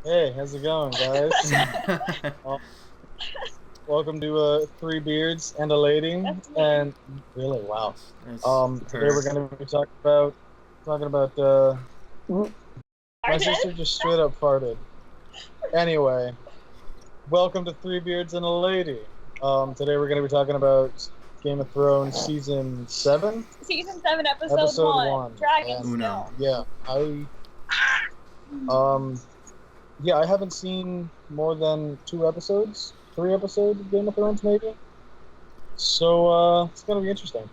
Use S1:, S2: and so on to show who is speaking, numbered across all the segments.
S1: Hey, how's it going, guys? Uh, Welcome to Three Beards and a Lady.
S2: That's me.
S1: And really, wow.
S3: It's
S1: Today we're going to be talking about. My sister just straight up farted. Anyway, welcome to Three Beards and a Lady. Today we're going to be talking about Game of Thrones season 7.
S2: Season 7, episode 1. Dragonstone.
S1: I haven't seen more than 3 episodes of Game of Thrones, maybe. So it's gonna be interesting.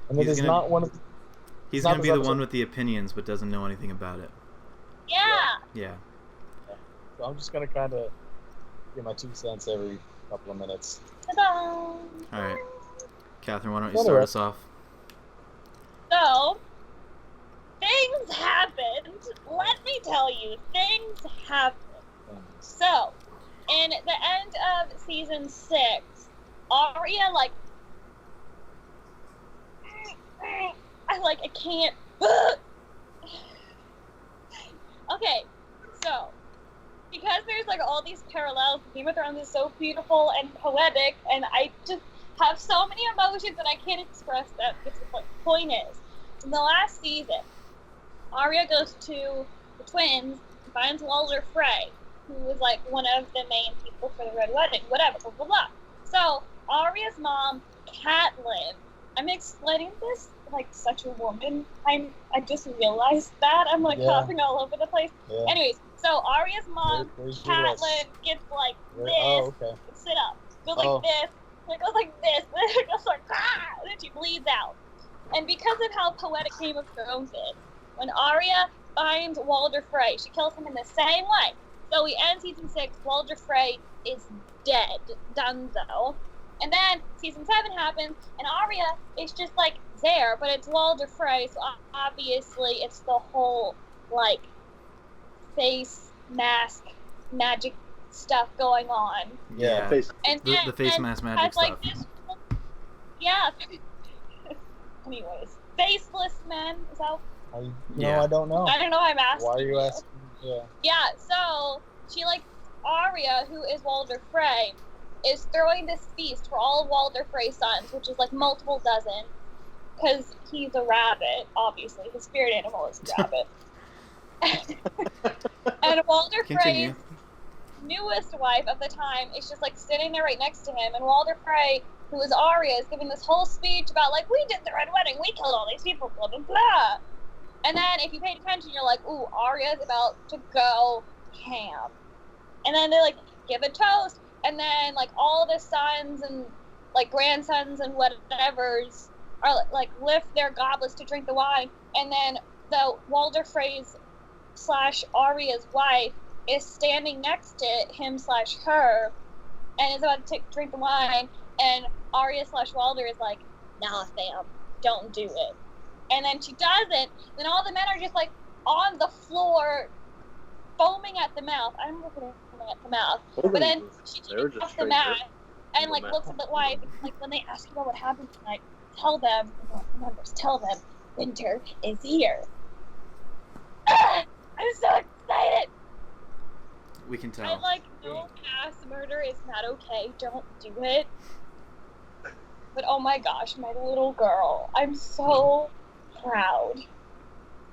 S1: And
S3: He's gonna be the one with the opinions, but doesn't know anything about it.
S2: Yeah.
S1: So I'm just gonna kind of give my 2 cents every couple of minutes.
S2: Ta-da!
S3: All right, Catherine, why don't you start us off?
S2: So, things happened. Let me tell you, things happened. So, in the end of season 6, Arya, I can't. Okay, so, because there's all these parallels, Game of Thrones is so beautiful and poetic, and I just have so many emotions that I can't express that. The point is, in the last season, Arya goes to the twins and finds Walder Frey, who was one of the main people for the Red Wedding, whatever, blah, blah, blah. So, Arya's mom, Catelyn, I'm explaining this like such a woman. I just realized that. I'm coughing all over the place.
S1: Yeah.
S2: Anyways, so Arya's mom, Catelyn, gets this.
S1: Oh, okay.
S2: Sit up. Goes like this. It goes like this. It goes like, ah! And then she bleeds out. And because of how poetic Game of Thrones is, when Arya finds Walder Frey, she kills him in the same way. So we end season 6, Walder Frey is dead. Dunzo. And then season 7 happens, and Arya is just there, but it's Walder Frey, so obviously it's the whole face mask magic stuff going on.
S1: Yeah.
S2: And
S3: the face mask magic stuff.
S2: Yeah. Anyways, faceless men. Is that?
S1: I don't know.
S2: I don't know. I'm asking.
S1: Why are you asking? Yeah.
S2: Yeah. So she Arya, who is Walder Frey, is throwing this feast for all of Walder Frey's sons, which is multiple dozen, because he's a rabbit. Obviously, his spirit animal is a rabbit. And Walder Frey's newest wife of the time is just sitting there right next to him, and Walder Frey, who is Arya, is giving this whole speech about we did the Red Wedding, we killed all these people, blah blah blah. And then if you paid attention, you're ooh, Arya's about to go ham. And then they give a toast, and then all the sons and grandsons and whatever's are lift their goblets to drink the wine, and then the Walder Frey's / Arya's wife is standing next to him / her, and is about to drink the wine, and Arya / Walder is nah fam, don't do it. And then she doesn't, then all the men are just on the floor foaming at the mouth. I don't know if they're foaming at the mouth, but then she takes off the mask and looks at the wife, and when they ask you about what happened tonight, tell them, winter is here. I'm so excited.
S3: We can tell.
S2: I'm no, mass murder is not okay. Don't do it. But oh my gosh, my little girl. I'm so proud.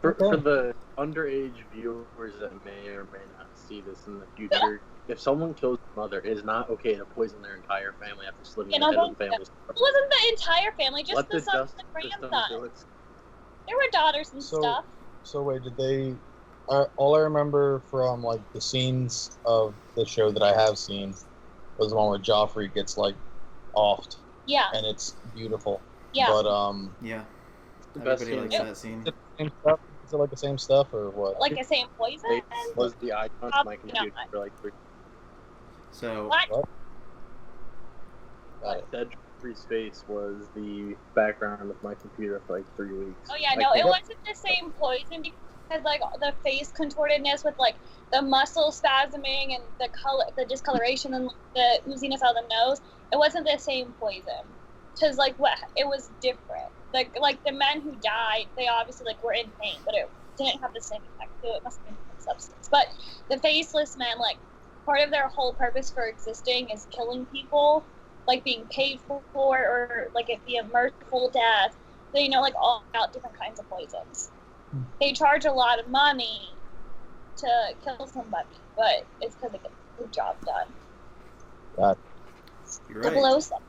S4: For the underage viewers that may or may not see this in the future, if someone kills their mother, it is not okay to poison their entire family after slitting the head of the family.
S2: It wasn't the entire family, just the sons and grandsons. There were daughters and stuff.
S1: So wait, did they... all I remember from the scenes of the show that I have seen was the one where Joffrey gets offed.
S2: Yeah.
S1: And it's beautiful.
S2: Yeah.
S1: But
S3: yeah.
S4: Everybody
S3: likes that scene.
S1: Is it the same stuff or what?
S2: The same poison?
S4: Was the icon on my computer for 3.
S3: So
S2: What?
S4: Dead Joffrey's face was the background of my computer for 3 weeks.
S2: Oh yeah, no, it wasn't the same poison because the face contortedness with the muscle spasming and the color, the discoloration and the ooziness out of the nose. It wasn't the same poison, because it was different. The men who died, they obviously were in pain, but it didn't have the same effect. So it must have been substance. But the faceless men, like, part of their whole purpose for existing is killing people, like being paid for, or like it be a merciful death. They know, like, all about different kinds of poisons. They charge a lot of money to kill somebody, but it's because they get the job done.
S3: You're
S2: To
S3: right.
S2: blow something.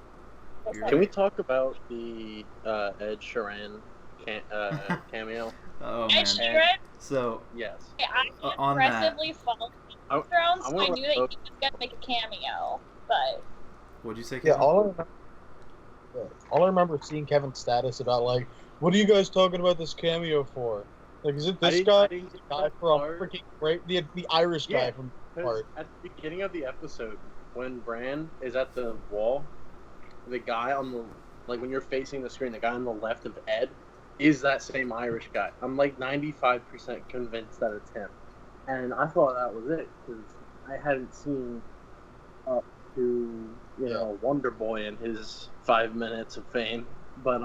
S4: Can we talk about the Ed Sheeran cameo?
S3: Oh,
S2: Ed
S3: man.
S2: Sheeran?
S3: So,
S4: Yes.
S2: I
S3: on that,
S2: aggressively followed Game of Thrones, so I knew that he was going to make a cameo, but...
S3: what'd you say,
S1: Yeah,
S3: Kevin?
S1: all I remember seeing Kevin's status about, like, what are you guys talking about this cameo for? Like, is it this guy? The guy from freaking the Irish guy from part.
S4: At the beginning of the episode, when Bran is at the wall, the guy on the, like, when you're facing the screen, the guy on the left of Ed is that same Irish guy. I'm like 95% convinced that it's him. And I thought that was it, because I hadn't seen up to, you know, Wonder Boy and his 5 minutes of fame. But,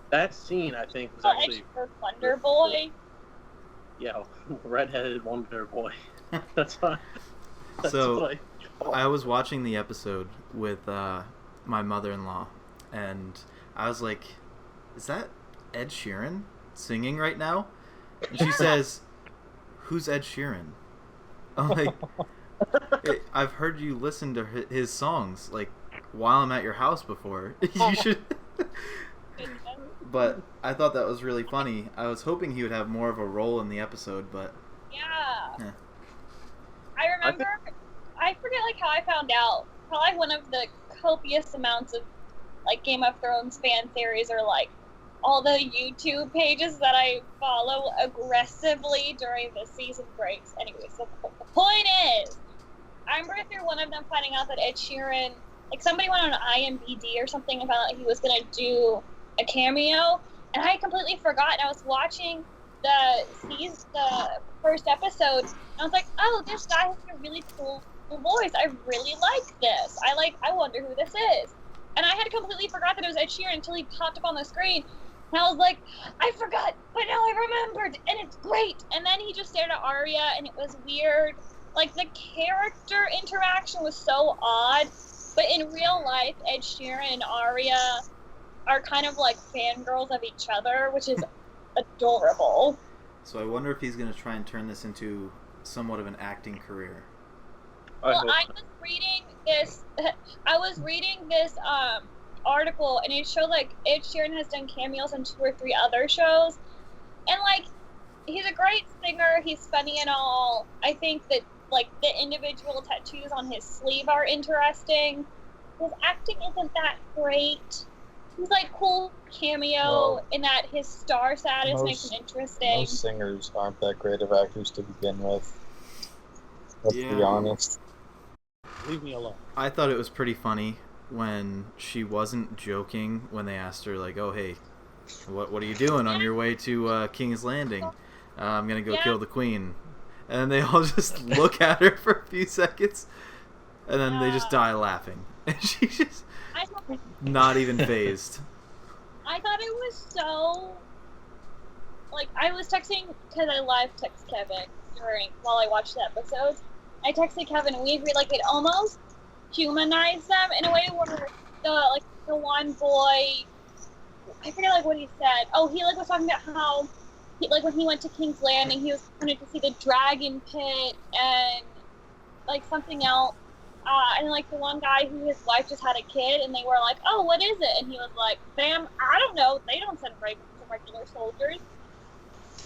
S4: that scene, I think, was actually...
S2: Wonder Boy?
S4: Yeah, redheaded Wonder Boy. That's fine.
S3: So, I was watching the episode with my mother-in-law, and I was like, is that Ed Sheeran singing right now? And she says, who's Ed Sheeran? I'm like, I've heard you listen to his songs, like, while I'm at your house before. You should... But I thought that was really funny. I was hoping he would have more of a role in the episode, but...
S2: Yeah. I remember... I forget, like, how I found out. Probably one of the copious amounts of, like, Game of Thrones fan theories, or, like, all the YouTube pages that I follow aggressively during the season breaks. Anyway, so the point is, I remember through one of them finding out that Ed Sheeran, like, somebody went on IMDb or something and found out he was going to do a cameo, and I completely forgot, and I was watching the first episode, and I was like, oh, this guy has a really cool voice. I really like this. I wonder who this is. And I had completely forgot that it was Ed Sheeran until he popped up on the screen. And I was like, I forgot, but now I remembered, and it's great. And then he just stared at Arya, and it was weird. Like, the character interaction was so odd. But in real life, Ed Sheeran and Arya are kind of like fangirls of each other, which is adorable.
S3: So I wonder if he's going to try and turn this into somewhat of an acting career.
S2: Well, I was reading this article, and it showed, like, Ed Sheeran has done cameos on 2 or 3 other shows, and, like, he's a great singer, he's funny and all. I think that, like, the individual tattoos on his sleeve are interesting. His acting isn't that great. He's, like, cool cameo in that his star status makes him interesting.
S1: Most singers aren't that great of actors to begin with. Let's be honest. Leave me alone.
S3: I thought it was pretty funny when she wasn't joking when they asked her, like, oh, hey, what are you doing on your way to King's Landing? I'm going to go kill the queen. And then they all just look at her for a few seconds, and then they just die laughing. And she's just not even phased.
S2: I thought it was so... Like, I was texting, because I live text Kevin while I watched the episodes. I texted Kevin, and we agreed, like, it almost humanized them in a way where the one boy, I forget, like, what he said. Oh, he, like, was talking about how, like, when he went to King's Landing, he was wanted to see the dragon pit and, like, something else. And, like, the one guy who his wife just had a kid, and they were like, oh, what is it? And he was like, ma'am, I don't know. They don't send regular soldiers.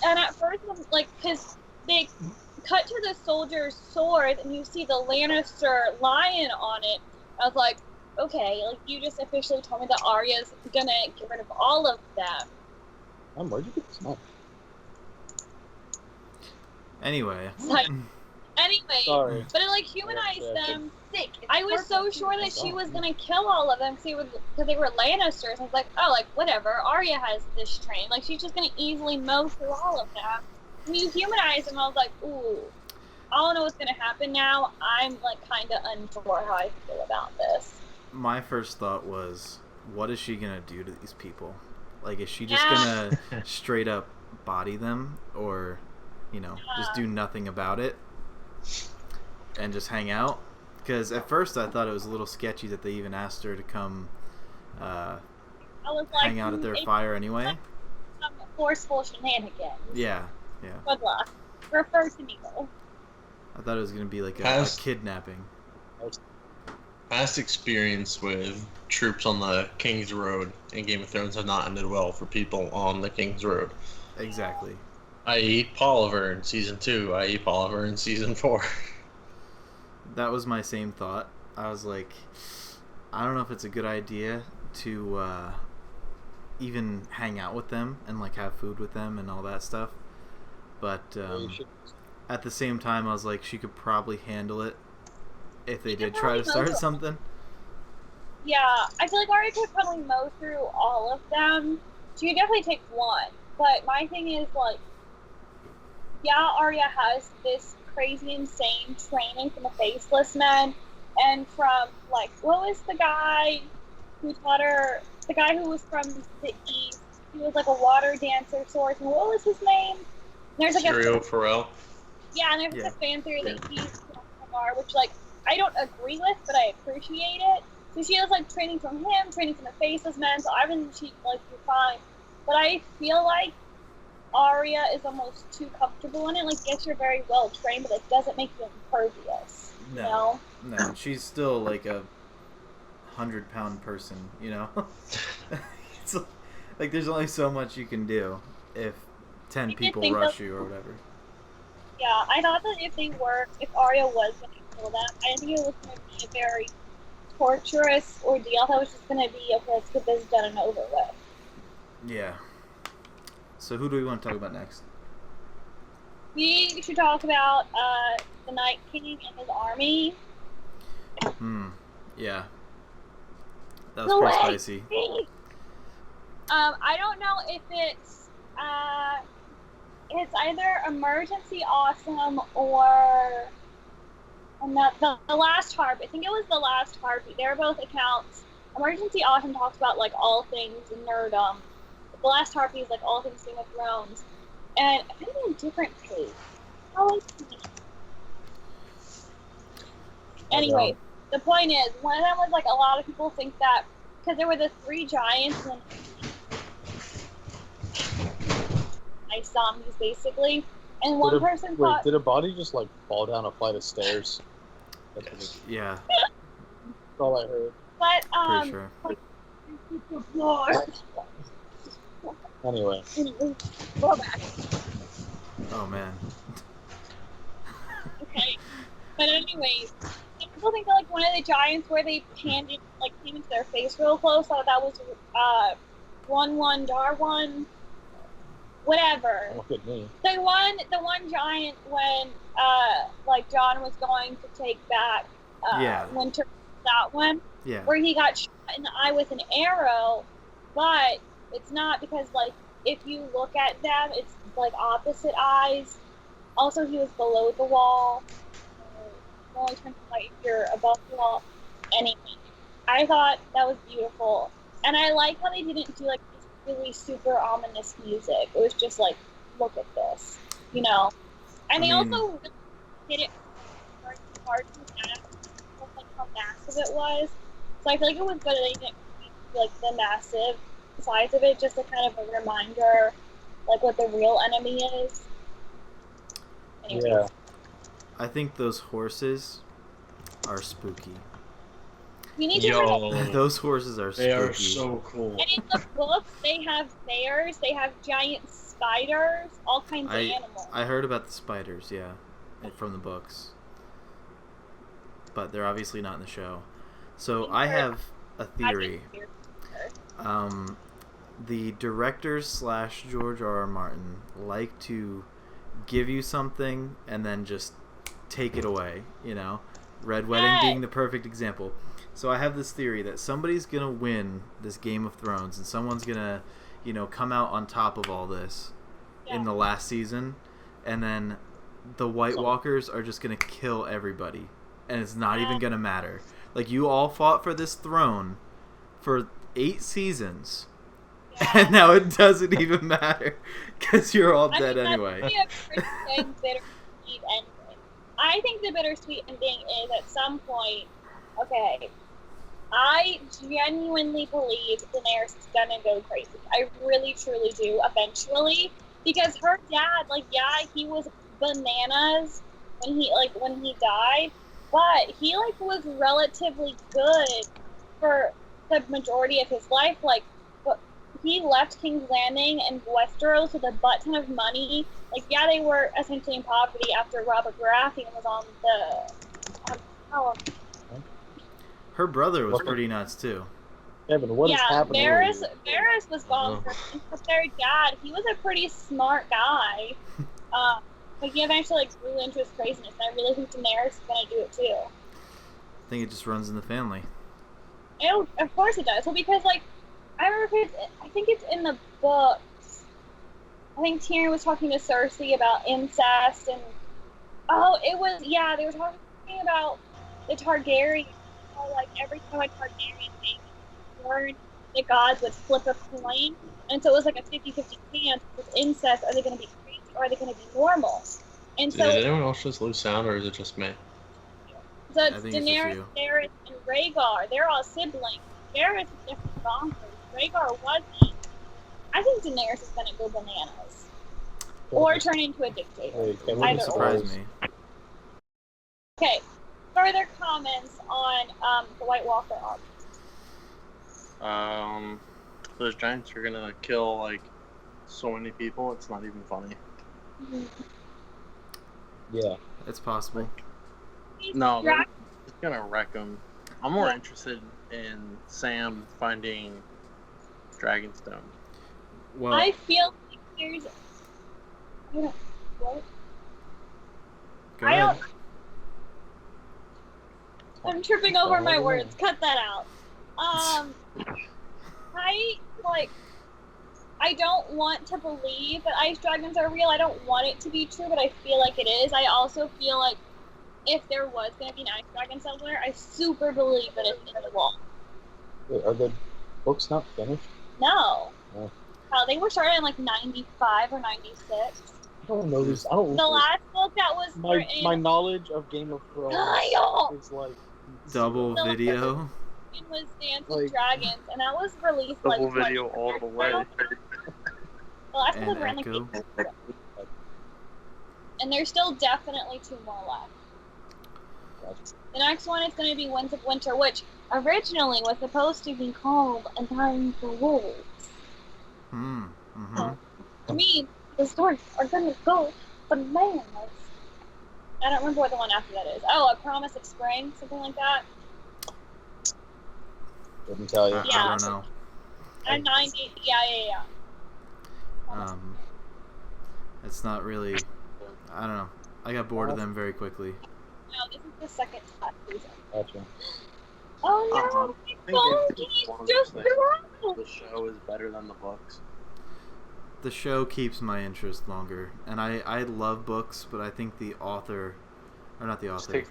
S2: And at first, like, because they cut to the soldier's sword, and you see the Lannister lion on it. I was like, okay, like, you just officially told me that Arya's gonna get rid of all of them.
S1: Where'd you get this knife?
S3: Anyway.
S1: Sorry.
S2: But it, like, humanized them. I was so sure that she was gonna kill all of them because they were Lannisters. I was like, oh, like, whatever. Arya has this train. Like, she's just gonna easily mow through all of them. When you humanize them, I was like, ooh, I don't know what's gonna happen now. I'm, like, kind of unsure how I feel about this.
S3: My first thought was, what is she gonna do to these people? Like, is she just gonna straight up body them, or just do nothing about it and just hang out. Because at first I thought it was a little sketchy that they even asked her to come hang out at their fire anyway.
S2: Some forceful shenanigans.
S3: Yeah.
S2: Good luck. Refer to Needle.
S3: I thought it was going to be like a kidnapping.
S5: Past experience with troops on the King's Road in Game of Thrones have not ended well for people on the King's Road.
S3: Exactly.
S5: I.e. Polliver in Season 2, i.e. Polliver in Season 4.
S3: That was my same thought. I was like, I don't know if it's a good idea to even hang out with them and like have food with them and all that stuff. But at the same time, I was like, she could probably handle it if they did try to start something.
S2: Yeah, I feel like Arya could probably mow through all of them. She could definitely take one. But my thing is, like, yeah, Arya has this crazy, insane training from the Faceless Men and from, like, what was the guy who taught her, the guy who was from the East, he was, like, a water dancer sort of, and what was his name? There's, like,
S5: Pharrell.
S2: Yeah, and there's a fan theory that he's from which, like, I don't agree with, but I appreciate it. So she has, like, training from him, training from the Faceless Men, so I think she'd, like, be fine. But I feel like Arya is almost too comfortable in it. Like, yes, you're very well trained, but it doesn't make you impervious.
S3: No, she's still like a 100-pound person, It's like there's only so much you can do if 10 people rush you or whatever.
S2: Yeah, I thought that if Arya was going to kill them, I think it was going to be a very torturous ordeal. That was just going to be, okay, let's get this done and over with.
S3: Yeah. So who do we want to talk about next?
S2: We should talk about the Night King and his army.
S3: Yeah. That was pretty spicy.
S2: I don't know if it's either Emergency Awesome or not the Last Harpy. I think it was the Last Harpy. They're both accounts. Emergency Awesome talks about like all things nerdum. The Last Harpy is like all things Game of Thrones. And I think a different page. Anyway, the point is, one of them was like a lot of people think that because there were the three giants and ice zombies basically, and one person thought.
S1: Did a body just like fall down a flight of stairs?
S3: Yeah.
S1: That's all I heard.
S2: But
S3: Pretty sure.
S1: Anyway.
S2: Go back.
S3: Oh man.
S2: Okay. But anyways, people think that like one of the giants where they came into their face real close, thought that was 1-1 Darwin. Whatever.
S1: Look at me.
S2: The one giant when like John was going to take back Winter, that one.
S3: Yeah.
S2: Where he got shot in the eye with an arrow, but it's not because like if you look at them, it's like opposite eyes. Also, he was below the wall. You only turn the light if you're above the wall. Anyway, I thought that was beautiful, and I like how they didn't do like this really super ominous music. It was just like, look at this, And they also hit it hard like how massive it was. So I feel like it was good that they didn't do like the massive size of it, just a kind of a reminder, like what the real enemy is. Anyways.
S1: Yeah.
S3: I think those horses are spooky.
S2: We need to
S3: those horses are spooky.
S5: They are so cool.
S2: And in the book, they have bears, they have giant spiders, all kinds of animals.
S3: I heard about the spiders, yeah, from the books. But they're obviously not in the show. So I have a theory. The directors / George R.R. Martin like to give you something and then just take it away, Red Wedding being the perfect example. So I have this theory that somebody's going to win this Game of Thrones and someone's going to, come out on top of all this in the last season, and then the White Walkers are just going to kill everybody and it's not even going to matter. Like, you all fought for this throne for 8 seasons And now it doesn't even matter because you're all dead
S2: that's
S3: anyway.
S2: the bittersweet ending. I think the bittersweet ending is at some point. Okay, I genuinely believe Daenerys is gonna go crazy. I really, truly do. Eventually, because her dad, like, yeah, he was bananas when he died, but he was relatively good for the majority of his life. Like, he left King's Landing and Westeros with a butt ton of money. Like, yeah, they were essentially in poverty after Robert Baratheon was on the.
S3: Her brother was pretty nuts too.
S1: Evan, what is happening?
S2: Varys was gone for their dad. He was a pretty smart guy. But he eventually grew into his craziness, and I really think Daenerys is gonna do it too.
S3: I think it just runs in the family.
S2: Of course it does. Well, because I think it's in the books. I think Tyrion was talking to Cersei about incest, and they were talking about the Targaryen. How, every time a Targaryen baby was born, the gods would flip a coin, and so it was like a 50-50 chance with incest. Are they going to be crazy or are they going to be normal? And so,
S5: did anyone else just lose sound, or is it just me?
S2: So it's Daenerys, Varys, and Rhaegar. They're all siblings. Varys is different bonkers. Rhaegar wasn't. I think Daenerys is going to go bananas. Or turn into a dictator.
S3: It wouldn't surprise me.
S2: Okay. Further comments on the White Walker arc.
S4: Those giants are gonna kill so many people. It's not even funny.
S2: Mm-hmm.
S1: Yeah,
S3: it's possible.
S4: No, it's gonna wreck them. I'm more interested in Sam finding Dragonstone.
S3: Well,
S2: I feel like there's. What?
S3: Go ahead.
S2: I'm tripping over my words. Cut that out. I don't want to believe that ice dragons are real. I don't want it to be true, but I feel like it is. I also feel like if there was going to be an ice dragon somewhere, I super believe that it's in the wall.
S1: Wait, are the books not finished?
S2: No.
S1: Oh.
S2: They were started in 95 or 96.
S1: I don't know this. I don't.
S2: The last book that was
S1: my knowledge of Game of Thrones is
S3: double video.
S2: It was Dance with Dragons, and that was released
S4: double video all the way.
S2: The last one was around 8 years ago. And there's still definitely 2 more left. The next one is going to be Winds of Winter, which originally was supposed to be called A Time for Wolves.
S3: Mm-hmm.
S2: To me, the stories are going to go bananas. I don't remember what the one after that is. A Promise of Spring, something like that.
S1: Couldn't tell you.
S3: I don't know.
S2: And 90, yeah.
S3: It's not really. I don't know. I got bored of them very quickly.
S2: No, this is the second season.
S1: Gotcha.
S2: Oh no!
S4: The show is better than the books.
S3: The show keeps my interest longer, and I love books, but I think the author, or not the author,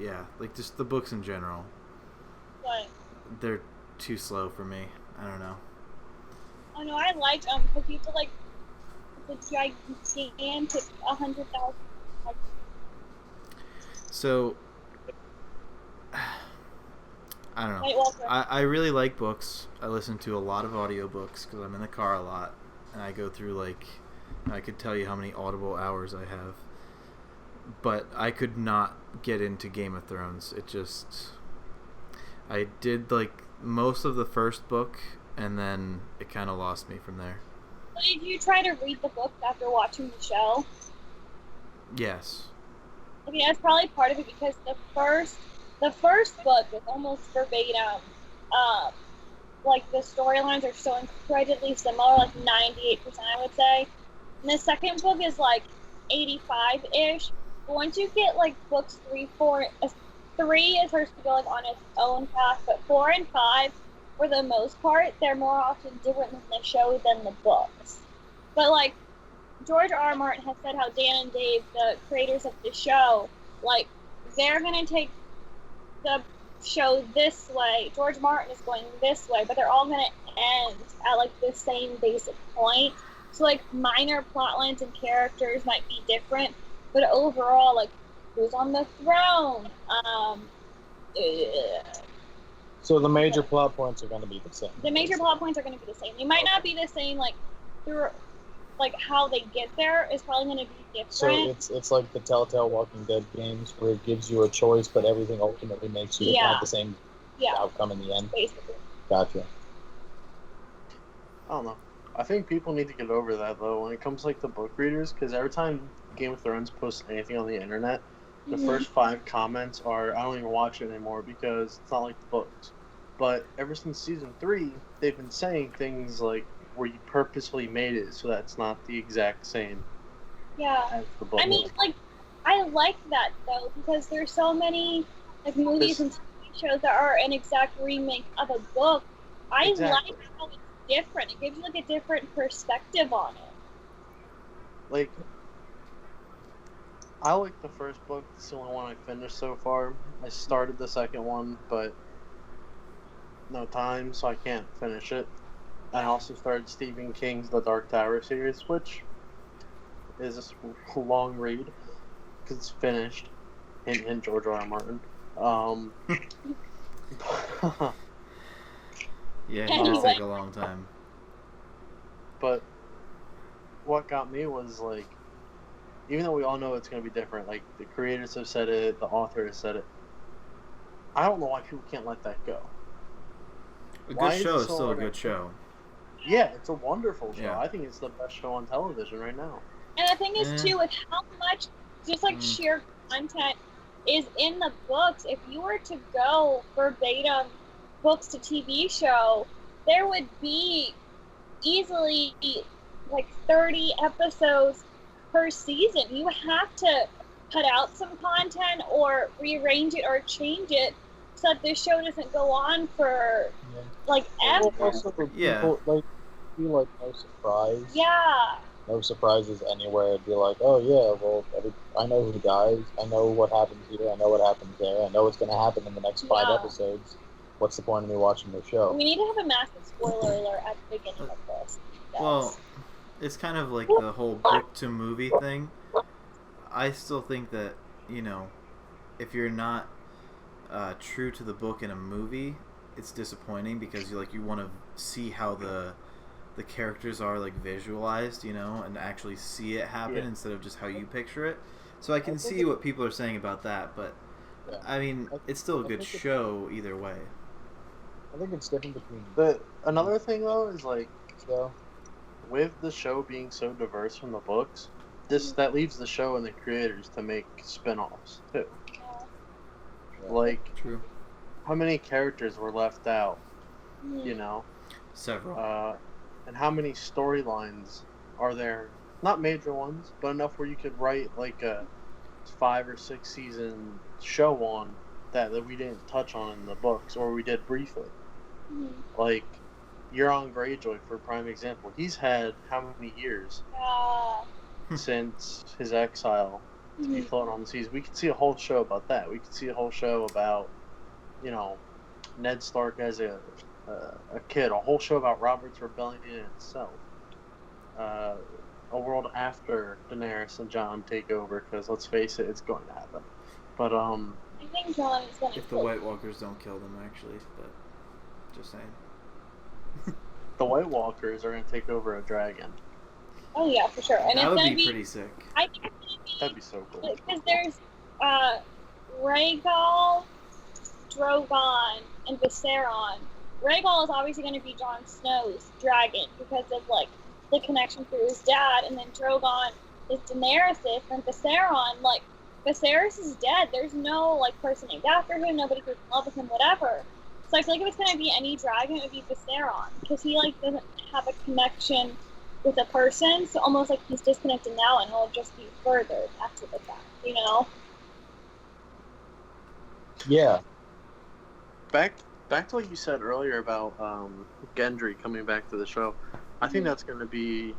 S3: yeah, just the books in general. What? They're too slow for me. I don't know.
S2: Oh no, I liked because people the gigantic 100,000.
S3: So I don't know. I really like books. I listen to a lot of audiobooks because I'm in the car a lot, and I go through I could tell you how many Audible hours I have. But I could not get into Game of Thrones. It just... I did most of the first book, and then it kind of lost me from there.
S2: Did you try to read the book after watching the show?
S3: Yes.
S2: Okay, that's probably part of it because the first book is almost verbatim. The storylines are so incredibly similar, 98% I would say. And the second book is 85-ish. But once you get books 3, 4, 3 is supposed to go on its own path, but 4 and 5, for the most part, they're more often different in the show than the books. But George R. Martin has said how Dan and Dave, the creators of the show, they're gonna take the show this way. George Martin is going this way, but they're all going to end at like the same basic point. So like minor plot lines and characters might be different, but overall, like who's on the throne?
S1: So the major plot points are going to be the same.
S2: The major plot points are going to be the same. They might not be the same, like through, like how they get there is probably going to be different.
S1: So it's like the Telltale Walking Dead games where it gives you a choice, but everything ultimately makes you have the same outcome in the end.
S2: Basically.
S1: Gotcha.
S4: I don't know. I think people need to get over that though when it comes like to book readers, because every time Game of Thrones posts anything on the internet, the first 5 comments are, I don't even watch it anymore because it's not like the books. But ever since season 3, they've been saying things like, where you purposefully made it so that it's not the exact same as the book.
S2: I mean, like, I like that though, because there's so many like movies and TV shows that are an exact remake of a book. I like how it's different. It gives you like a different perspective on it.
S4: Like, I like the first book. It's the only one I finished so far. I started the second one, but no time, so I can't finish it. I also started Stephen King's The Dark Tower series, which is a long read because it's finished. And George R. R. Martin.
S3: Yeah, it does take a long time.
S4: But what got me was like, even though we all know it's going to be different, like the creators have said it, the author has said it, I don't know why people can't let that go.
S3: A good show is still a good show.
S4: Yeah, it's a wonderful show.
S3: Yeah.
S4: I think it's the best show on television right now.
S2: And the thing is, too, with how much just like sheer content is in the books, if you were to go verbatim books to TV show, there would be easily like 30 episodes per season. You have to cut out some content or rearrange it or change it so that this show doesn't go on for like ever.
S1: Also, people, like, feel like no surprise.
S2: Yeah.
S1: No surprises anywhere. It'd be like, oh yeah, well, I know who dies. I know what happens here. I know what happens there. I know what's going to happen in the next 5 episodes. What's the point of me watching the show?
S2: We need to have a massive spoiler alert at the beginning of this.
S3: Well, it's kind of like the whole book to movie thing. I still think that, you know, if you're not true to the book in a movie, it's disappointing because you want to see how the characters are like visualized, you know, and actually see it happen instead of just how you picture it. So I can see what people are saying about that, but I mean, it's still a good show either way.
S1: I think it's different between.
S4: Another thing though is like, with the show being so diverse from the books, that leaves the show and the creators to make spin-offs too. Like,
S3: true.
S4: How many characters were left out? You know,
S3: several.
S4: And how many storylines are there? Not major ones, but enough where you could write like a 5 or 6 season show on that we didn't touch on in the books, or we did briefly. Like Euron Greyjoy, for prime example. He's had how many years since his exile to be floating on the seas? We could see a whole show about that. We could see a whole show about, you know, Ned Stark as a kid. A whole show about Robert's Rebellion itself. A world after Daenerys and Jon take over, because let's face it, it's going to happen. But
S2: I think Jon is going to.
S3: If the White Walkers don't kill them, actually, but just saying.
S4: The White Walkers are going to take over a dragon.
S2: Oh yeah, for sure. And
S3: that
S2: it's
S3: would be pretty sick.
S2: I think it's going to be.
S4: That'd be so cool.
S2: Because there's Rhaegal, Drogon, and Viserion. Rhaegal is obviously going to be Jon Snow's dragon because of like the connection through his dad, and then Drogon is Daenerys', and Viserion, like, Viserys is dead. There's no like person named after him. Nobody who's in love with him. Whatever. So I feel like if it's gonna be any dragon, it would be Viserion, because he like doesn't have a connection with a person, so almost like he's disconnected now, and he'll just be furthered after the fact, you know?
S1: Yeah.
S4: Back to what you said earlier about Gendry coming back to the show. I think that's going to be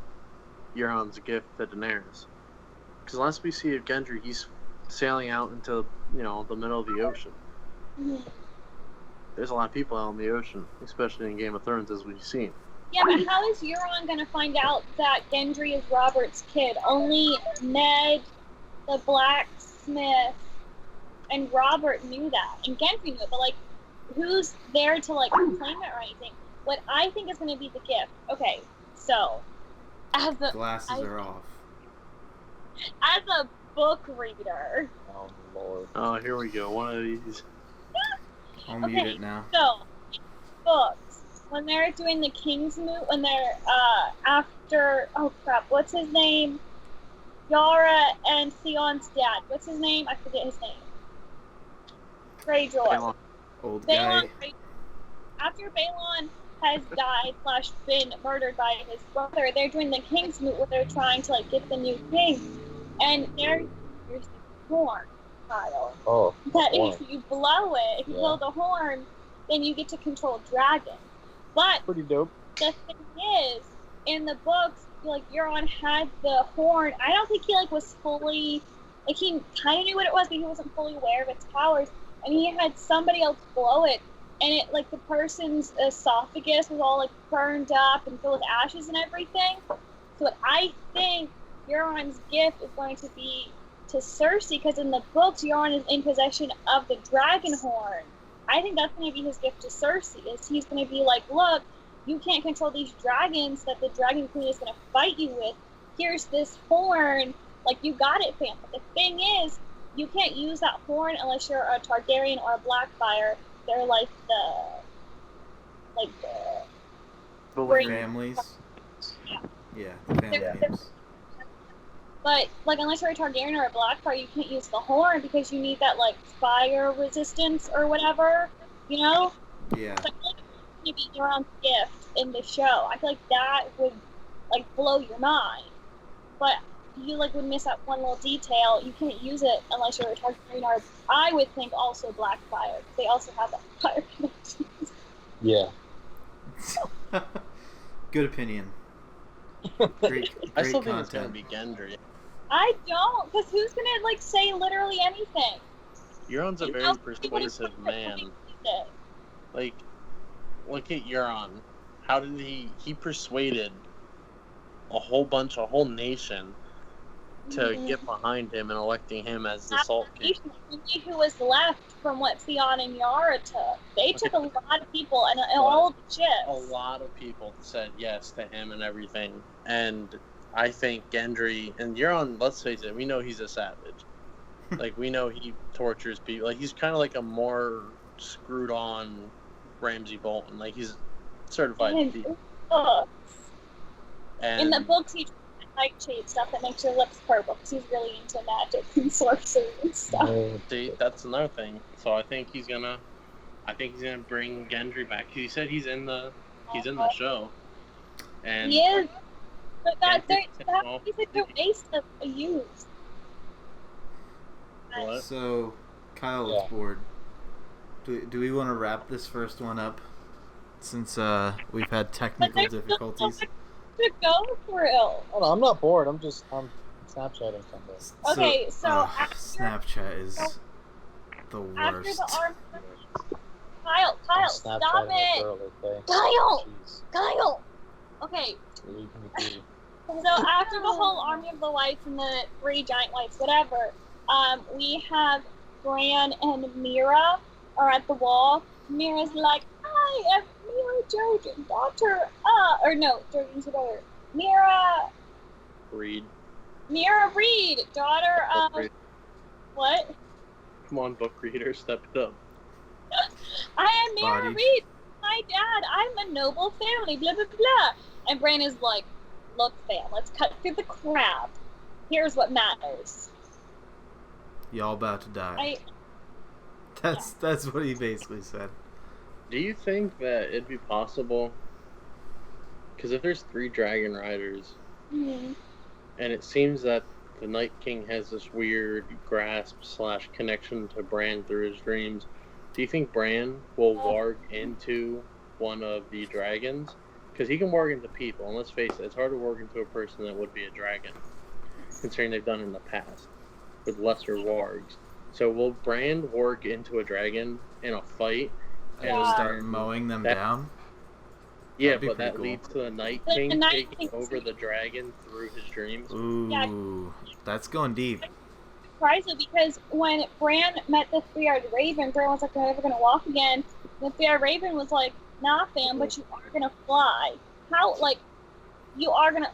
S4: Euron's gift to Daenerys. Because last we see of Gendry, he's sailing out into, you know, the middle of the ocean. there's a lot of people out in the ocean, especially in Game of Thrones, as we've seen.
S2: Yeah, but how is Euron going to find out that Gendry is Robert's kid? Only Ned, the blacksmith, and Robert knew that. And Gendry knew it, but, like, who's there to, like, claim it or anything? What I think is going to be the gift. Okay, so,
S3: Glasses are off.
S2: As a book reader.
S1: Oh, Lord.
S4: Oh, here we go. One of these.
S3: I'll mute it now.
S2: So, books. When they're doing the King's Moot, when they're, after, oh crap, what's his name? Yara and Theon's dad. What's his name? I forget his name. Greyjoy.
S3: Old guy.
S2: Balon. After Balon has died / been murdered by his brother, they're doing the King's Moot where they're trying to, like, get the new king. And there's the horn, Kyle.
S1: Oh.
S2: That
S1: horn.
S2: if you blow it, if you blow the horn, then you get to control dragons. But
S1: Pretty dope.
S2: the thing is, in the books, like, Euron had the horn. I don't think he, like, was fully, like, he kind of knew what it was, but he wasn't fully aware of its powers. And he had somebody else blow it, and it, like, the person's esophagus was all, like, burned up and filled with ashes and everything. So what I think Euron's gift is going to be to Cersei, because in the books, Euron is in possession of the dragon horn. I think that's going to be his gift to Cersei, is he's going to be like, look, you can't control these dragons that the Dragon Queen is going to fight you with. Here's this horn. Like, you got it, fam. But the thing is, you can't use that horn unless you're a Targaryen or a Blackfire. They're like the
S3: families. Yeah, the family names.
S2: But, like, unless you're a Targaryen or a Blackfire, you can't use the horn because you need that, like, fire resistance or whatever, you know?
S3: Yeah.
S2: So I feel like it's going to be Euron's gift in the show. I feel like that would, like, blow your mind. But you, like, would miss that one little detail. You can't use it unless you're a Targaryen or, I would think, also Blackfire. They also have that fire connections.
S1: Yeah.
S3: Good opinion. Great
S4: I still think
S3: content.
S4: it's going to be Gendry.
S2: I don't, because who's going to, like, say literally anything?
S4: Euron's a very persuasive man. Like, look at Euron. How did he persuaded a whole nation to get behind him and electing him as the Salt King.
S2: Who was left from what Theon and Yara took? They took a lot of people and all the ships.
S4: A lot of people said yes to him and everything. And I think Gendry and Euron, let's face it, we know he's a savage. Like, we know he tortures people. Like, he's kind of like a more screwed on Ramsay Bolton. Like, he's certified thief. And
S2: in the books, he nightshade stuff that makes your lips purple because he's really into magic and sorcery and stuff.
S4: See, that's another thing. So I think he's gonna bring Gendry back. He said he's in the show. And
S2: he is, but he's a good waste of a use.
S4: What?
S3: So, Kyle is bored. Do we want to wrap this first one up since we've had technical difficulties?
S2: To go through.
S1: Oh, no, I'm not bored. I'm Snapchatting something.
S2: Okay, so after,
S3: Snapchat is the worst.
S2: After the arm, Kyle, stop it!
S1: Girl, okay?
S2: Kyle. Okay. So after the whole army of the whites and the 3 giant whites, whatever, we have Bran and Mira are at the wall. Mira's like, I am Mira Jojen, daughter Jojen's daughter. Mira Reed, daughter of... What?
S4: Come on, book reader, step it up.
S2: I am Mira Reed, my dad, I'm a noble family, blah, blah, blah. And Bran is like, look, fam, let's cut through the crap. Here's what matters.
S3: Y'all about to die. That's what he basically said.
S4: Do you think that it'd be possible? Because if there's 3 dragon riders, and it seems that the Night King has this weird grasp / connection to Bran through his dreams, do you think Bran will warg into one of the dragons? Because he can warg into people, and let's face it, it's hard to warg into a person that would be a dragon, considering they've done it in the past with lesser wargs. So will Bran warg into a dragon in a fight,
S3: And
S2: Yeah.
S3: start mowing them down.
S4: Yeah,
S3: That'd be
S4: but
S3: pretty
S4: that
S3: cool.
S4: leads to the Night
S2: The
S4: King
S2: Night
S4: taking
S2: King-
S4: over the dragon through his dreams.
S3: Ooh, that's going deep.
S2: Surprised because when Bran met the three-eyed raven, Bran was like, "I'm never gonna walk again." And the three-eyed raven was like, "Nah, fam, but you are gonna fly. How? Like, you are gonna."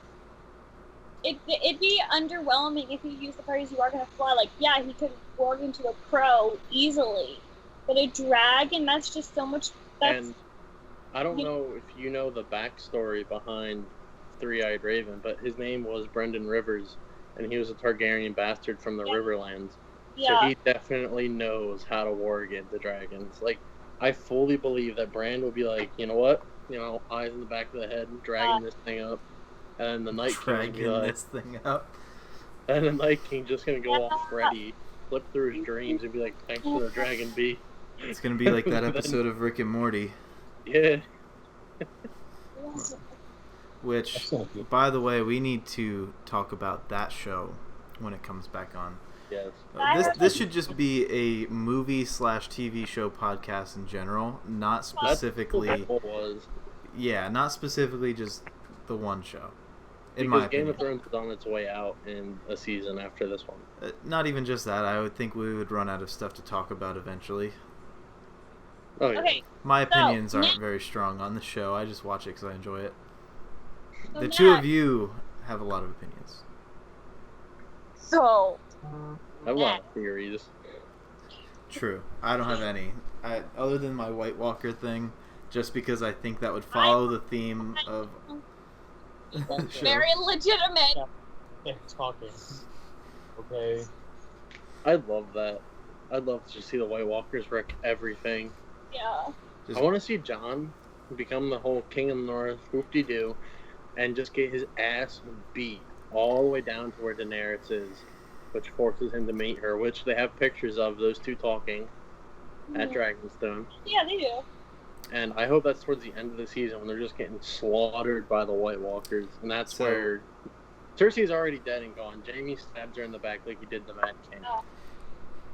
S2: It'd be underwhelming if you use the phrase "you are gonna fly." Like, yeah, he could warg into a crow easily, but a dragon, that's just so much. That's
S4: And I don't know if you know the backstory behind Three-Eyed Raven, but his name was Brendan Rivers, and he was a Targaryen bastard from the Riverlands.
S2: yeah.
S4: So he definitely knows how to warg into dragons. Like, I fully believe that Bran will be like, you know what? You know, eyes in the back of the head, dragging this thing up. And the Night King will be
S3: Dragging
S4: like,
S3: this thing up.
S4: and the Night King just gonna go all Freddy, flip through his dreams, and be like, thanks for the Dragon B.
S3: It's gonna be like that
S4: Then-
S3: episode of Rick and Morty.
S4: Yeah.
S3: Which,
S1: That's not good.
S3: by the way, we need to talk about that show when it comes back on.
S4: Yes.
S3: This should just be a movie/TV show podcast in general, not specifically.
S4: That's what it was.
S3: Yeah, not specifically just the one show. In
S4: Because
S3: my
S4: Game
S3: opinion,
S4: of Thrones is on its way out in a season after this one.
S3: not even just that. I would think we would run out of stuff to talk about eventually.
S4: Oh yeah.
S2: Okay,
S3: My opinions aren't
S2: Matt-
S3: very strong on the show. I just watch it because I enjoy it.
S2: so
S3: The two
S2: Matt,
S3: of you have a lot of opinions.
S2: So,
S4: I have a lot of theories.
S3: True. I don't have any. Other than my White Walker thing, just because I think that would follow the theme of the show.
S2: very legitimate.
S1: Yeah, talking. Okay.
S4: I love that. I'd love to just see the White Walkers wreck everything.
S2: Yeah.
S3: Just-
S4: I want to see Jon become the whole King of the North, whoop-de-doo, and just get his ass beat all the way down to where Daenerys is, which forces him to meet her, which they have pictures of those two talking at Dragonstone.
S2: Yeah, they do.
S4: And I hope that's towards the end of the season when they're just getting slaughtered by the White Walkers. And that's
S3: So-
S4: where Cersei's already dead and gone. Jaime stabs her in the back like he did the Mad King.
S2: Oh.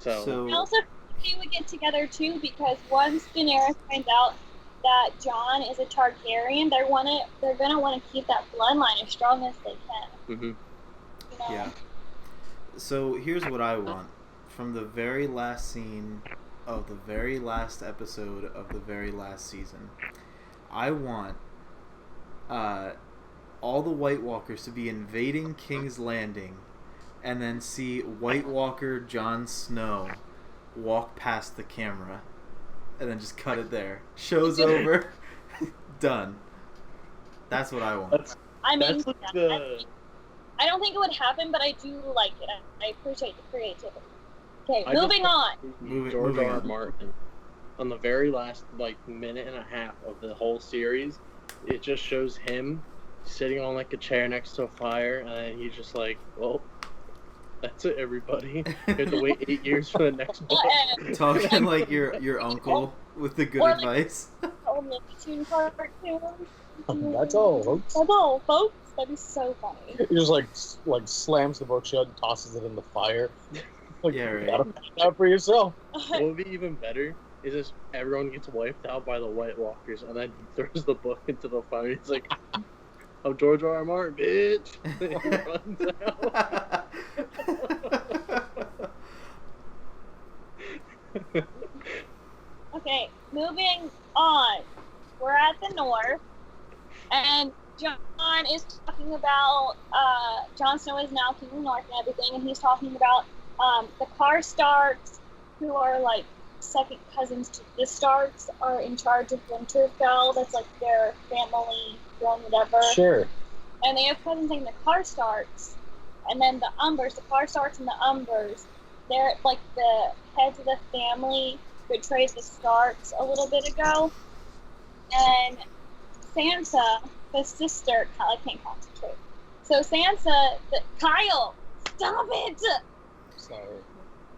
S4: So
S2: And also, they would get together too because once Daenerys finds out that Jon is a Targaryen, they're gonna want to keep that bloodline as strong as they can.
S4: mhm.
S2: You know?
S3: Yeah. So here's what I want from the very last scene of the very last episode of the very last season. I want all the White Walkers to be invading King's Landing, and then see White Walker Jon Snow walk past the camera, and then just cut it there. Show's over. Done. That's what I want.
S2: I mean,
S4: That's like the
S2: I don't think it would happen, but I do like it. I appreciate the creativity. Okay,
S4: I just
S2: moving on.
S3: Moving
S4: George R. R.
S3: on.
S4: Martin on the very last minute and a half of the whole series. It just shows him sitting on a chair next to a fire, and then he's just like, "Well, that's it, everybody. You have to wait 8 years for the next book."
S3: Talking like your uncle with the good
S2: Or like-
S3: advice.
S2: Oh, Looney Tune cartoon.
S1: That's all, folks.
S2: That's all, folks. That'd be so funny.
S1: He just like slams the book shut and tosses it in the fire. Like,
S3: Yeah, right.
S1: You gotta find out for yourself.
S4: What would be even better is just everyone gets wiped out by the White Walkers, and then he throws the book into the fire. He's like, "I'm George R. R. Martin, bitch." And he runs out.
S2: Okay, moving on. We're at the north, and Jon is talking about Jon Snow is now king of the north and everything, and he's talking about the Karstarks, who are like second cousins to the Starks, are in charge of Winterfell. That's like their family throne, whatever.
S1: Sure.
S2: And they have cousins named the Karstarks, and then the Umbers, the Karstarks and the Umbers. They're like the heads of the family betrayed the Starks a little bit ago, and Sansa, the sister, I can't concentrate. So Sansa, Kyle, stop it!
S1: Sorry.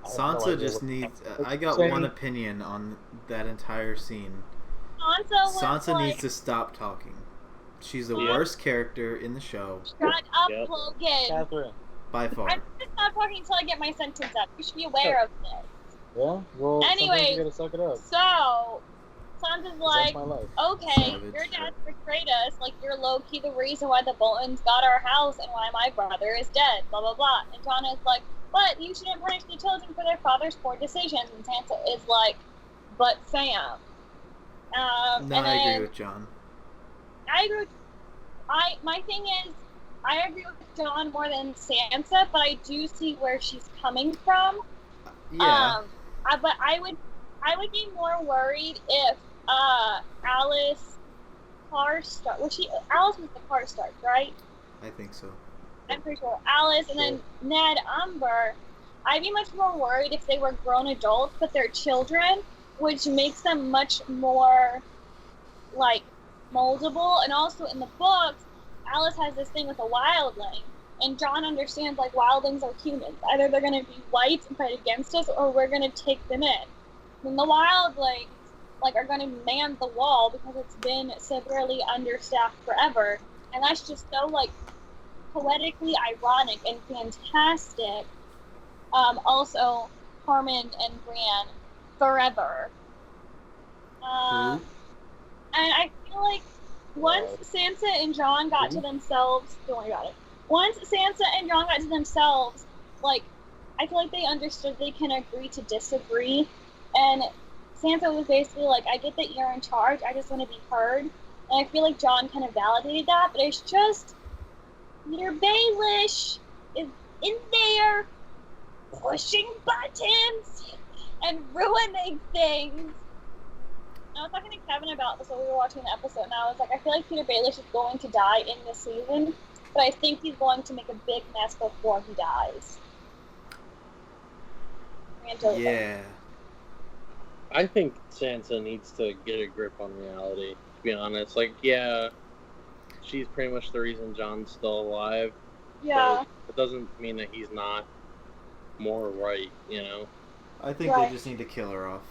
S1: I have no
S3: Sansa
S1: idea
S3: just
S1: what-
S3: needs. I got
S1: Saying-
S3: one opinion on that entire scene.
S2: Sansa
S3: Sansa needs to stop talking. She's the
S2: Yeah.
S3: worst character in the show
S2: shut up,
S4: Yep.
S2: Logan.
S1: Catherine.
S3: by far.
S2: I'm just not talking until I get my sentence up. You should be aware of this.
S1: Yeah. Well.
S2: Anyway.
S1: sometimes you gotta suck it up.
S2: So, Sansa's
S1: That's
S2: like,
S1: my life.
S2: okay,
S3: Savage.
S2: your dad betrayed us. Like, you're low-key the reason why the Boltons got our house and why my brother is dead, blah, blah, blah. And Jon is like, but you shouldn't punish the children for their father's poor decisions. And Sansa is like, but Sam.
S3: No,
S2: and
S3: I agree
S2: then
S3: with Jon.
S2: I agree with, my thing is, I agree with Jon more than Sansa, but I do see where she's coming from.
S3: Yeah.
S2: But I would be more worried if Alice Karstark Alice was the Karstark, right?
S3: I think so.
S2: I'm pretty sure Alice, and then Ned Umber. I'd be much more worried if they were grown adults, but they're children, which makes them much more like moldable. And also in the books, Alice has this thing with a wildling, and Jon understands like wildlings are humans. Either they're going to be white and fight against us, or we're going to take them in. And the wildlings like are going to man the wall because it's been severely understaffed forever, and that's just so like poetically ironic and fantastic. Also, Harmon and Bran forever. And I feel like once Sansa and Jon got to themselves, don't worry about it. Once Sansa and Jon got to themselves, like, I feel like they understood they can agree to disagree. And Sansa was basically like, I get that you're in charge, I just want to be heard. And I feel like Jon kind of validated that, but it's just Peter Baelish is in there pushing buttons and ruining things. I was talking to Kevin about this while we were watching the episode, and I was like, I feel like Peter Baelish is going to die in this season, but I think he's going to make a big mess before he dies.
S3: Yeah.
S4: I think Sansa needs to get a grip on reality, to be honest. Like, yeah, she's pretty much the reason Jon's still alive.
S2: Yeah.
S4: But it doesn't mean that he's not more right, you know?
S3: I think they just need to kill her off.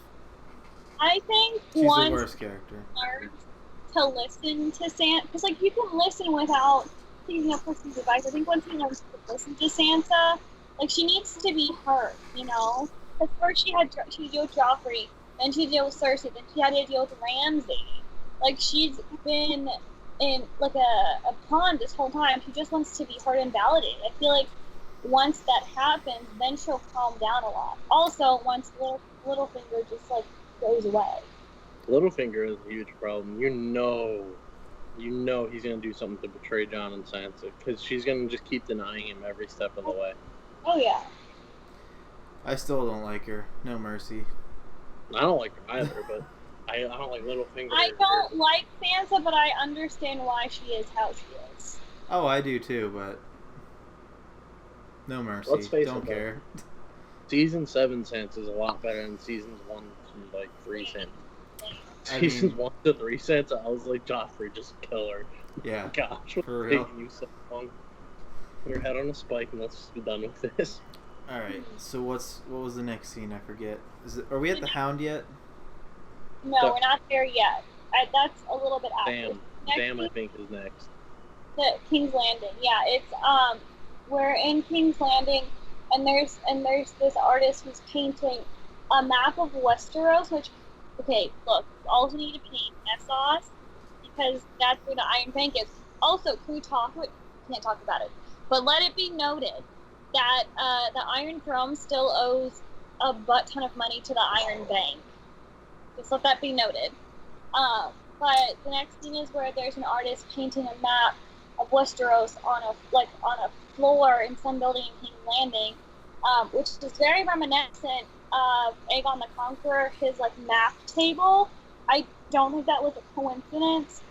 S2: I think
S3: She's
S2: once
S3: the worst character.
S2: learns to listen to Sansa, because like you can listen without taking a person's advice. I think once he learns to listen to Sansa, like she needs to be heard, you know. Because first she had to deal with Joffrey, then she had to deal with Cersei, then she had to deal with Ramsay. Like she's been in like a pawn this whole time. She just wants to be heard and validated. I feel like once that happens, then she'll calm down a lot. Also, once Littlefinger just like goes away.
S4: Littlefinger is a huge problem. You know he's gonna do something to betray Jon and Sansa, because she's gonna just keep denying him every step of the way.
S2: Oh yeah.
S3: I still don't like her. No mercy.
S4: I don't like her either, but I don't like Littlefinger.
S2: I don't like Sansa, but I understand why she is how she is.
S3: Oh, I do too, but no mercy.
S4: Let's face
S3: Don't
S4: it,
S3: care.
S4: Season 7 Sansa is a lot better than seasons 1 to like 3 Sansa.
S3: I
S4: Seasons
S3: mean-
S4: 1 to 3 Sansa, I was like, Joffrey, just kill her.
S3: Yeah.
S4: Gosh, what's
S3: For real.
S4: taking you so long? Put her head on a spike and let's just be done with this.
S3: All right. So what was the next scene? I forget. Are we at the Hound yet?
S2: No, we're not there yet. That's a little bit after.
S4: Sam, I think, is next.
S2: The King's Landing. Yeah, it's we're in King's Landing, and there's this artist who's painting a map of Westeros. Which, okay, look, you also need to paint Essos because that's where the Iron Bank is. Also, can we talk? Can't talk about it, but let it be noted that the Iron Throne still owes a butt ton of money to the Iron Bank. Just let that be noted. But the next thing is where there's an artist painting a map of Westeros on a floor in some building in King's Landing, which is very reminiscent of Aegon the Conqueror, his like map table. I don't think that was a coincidence.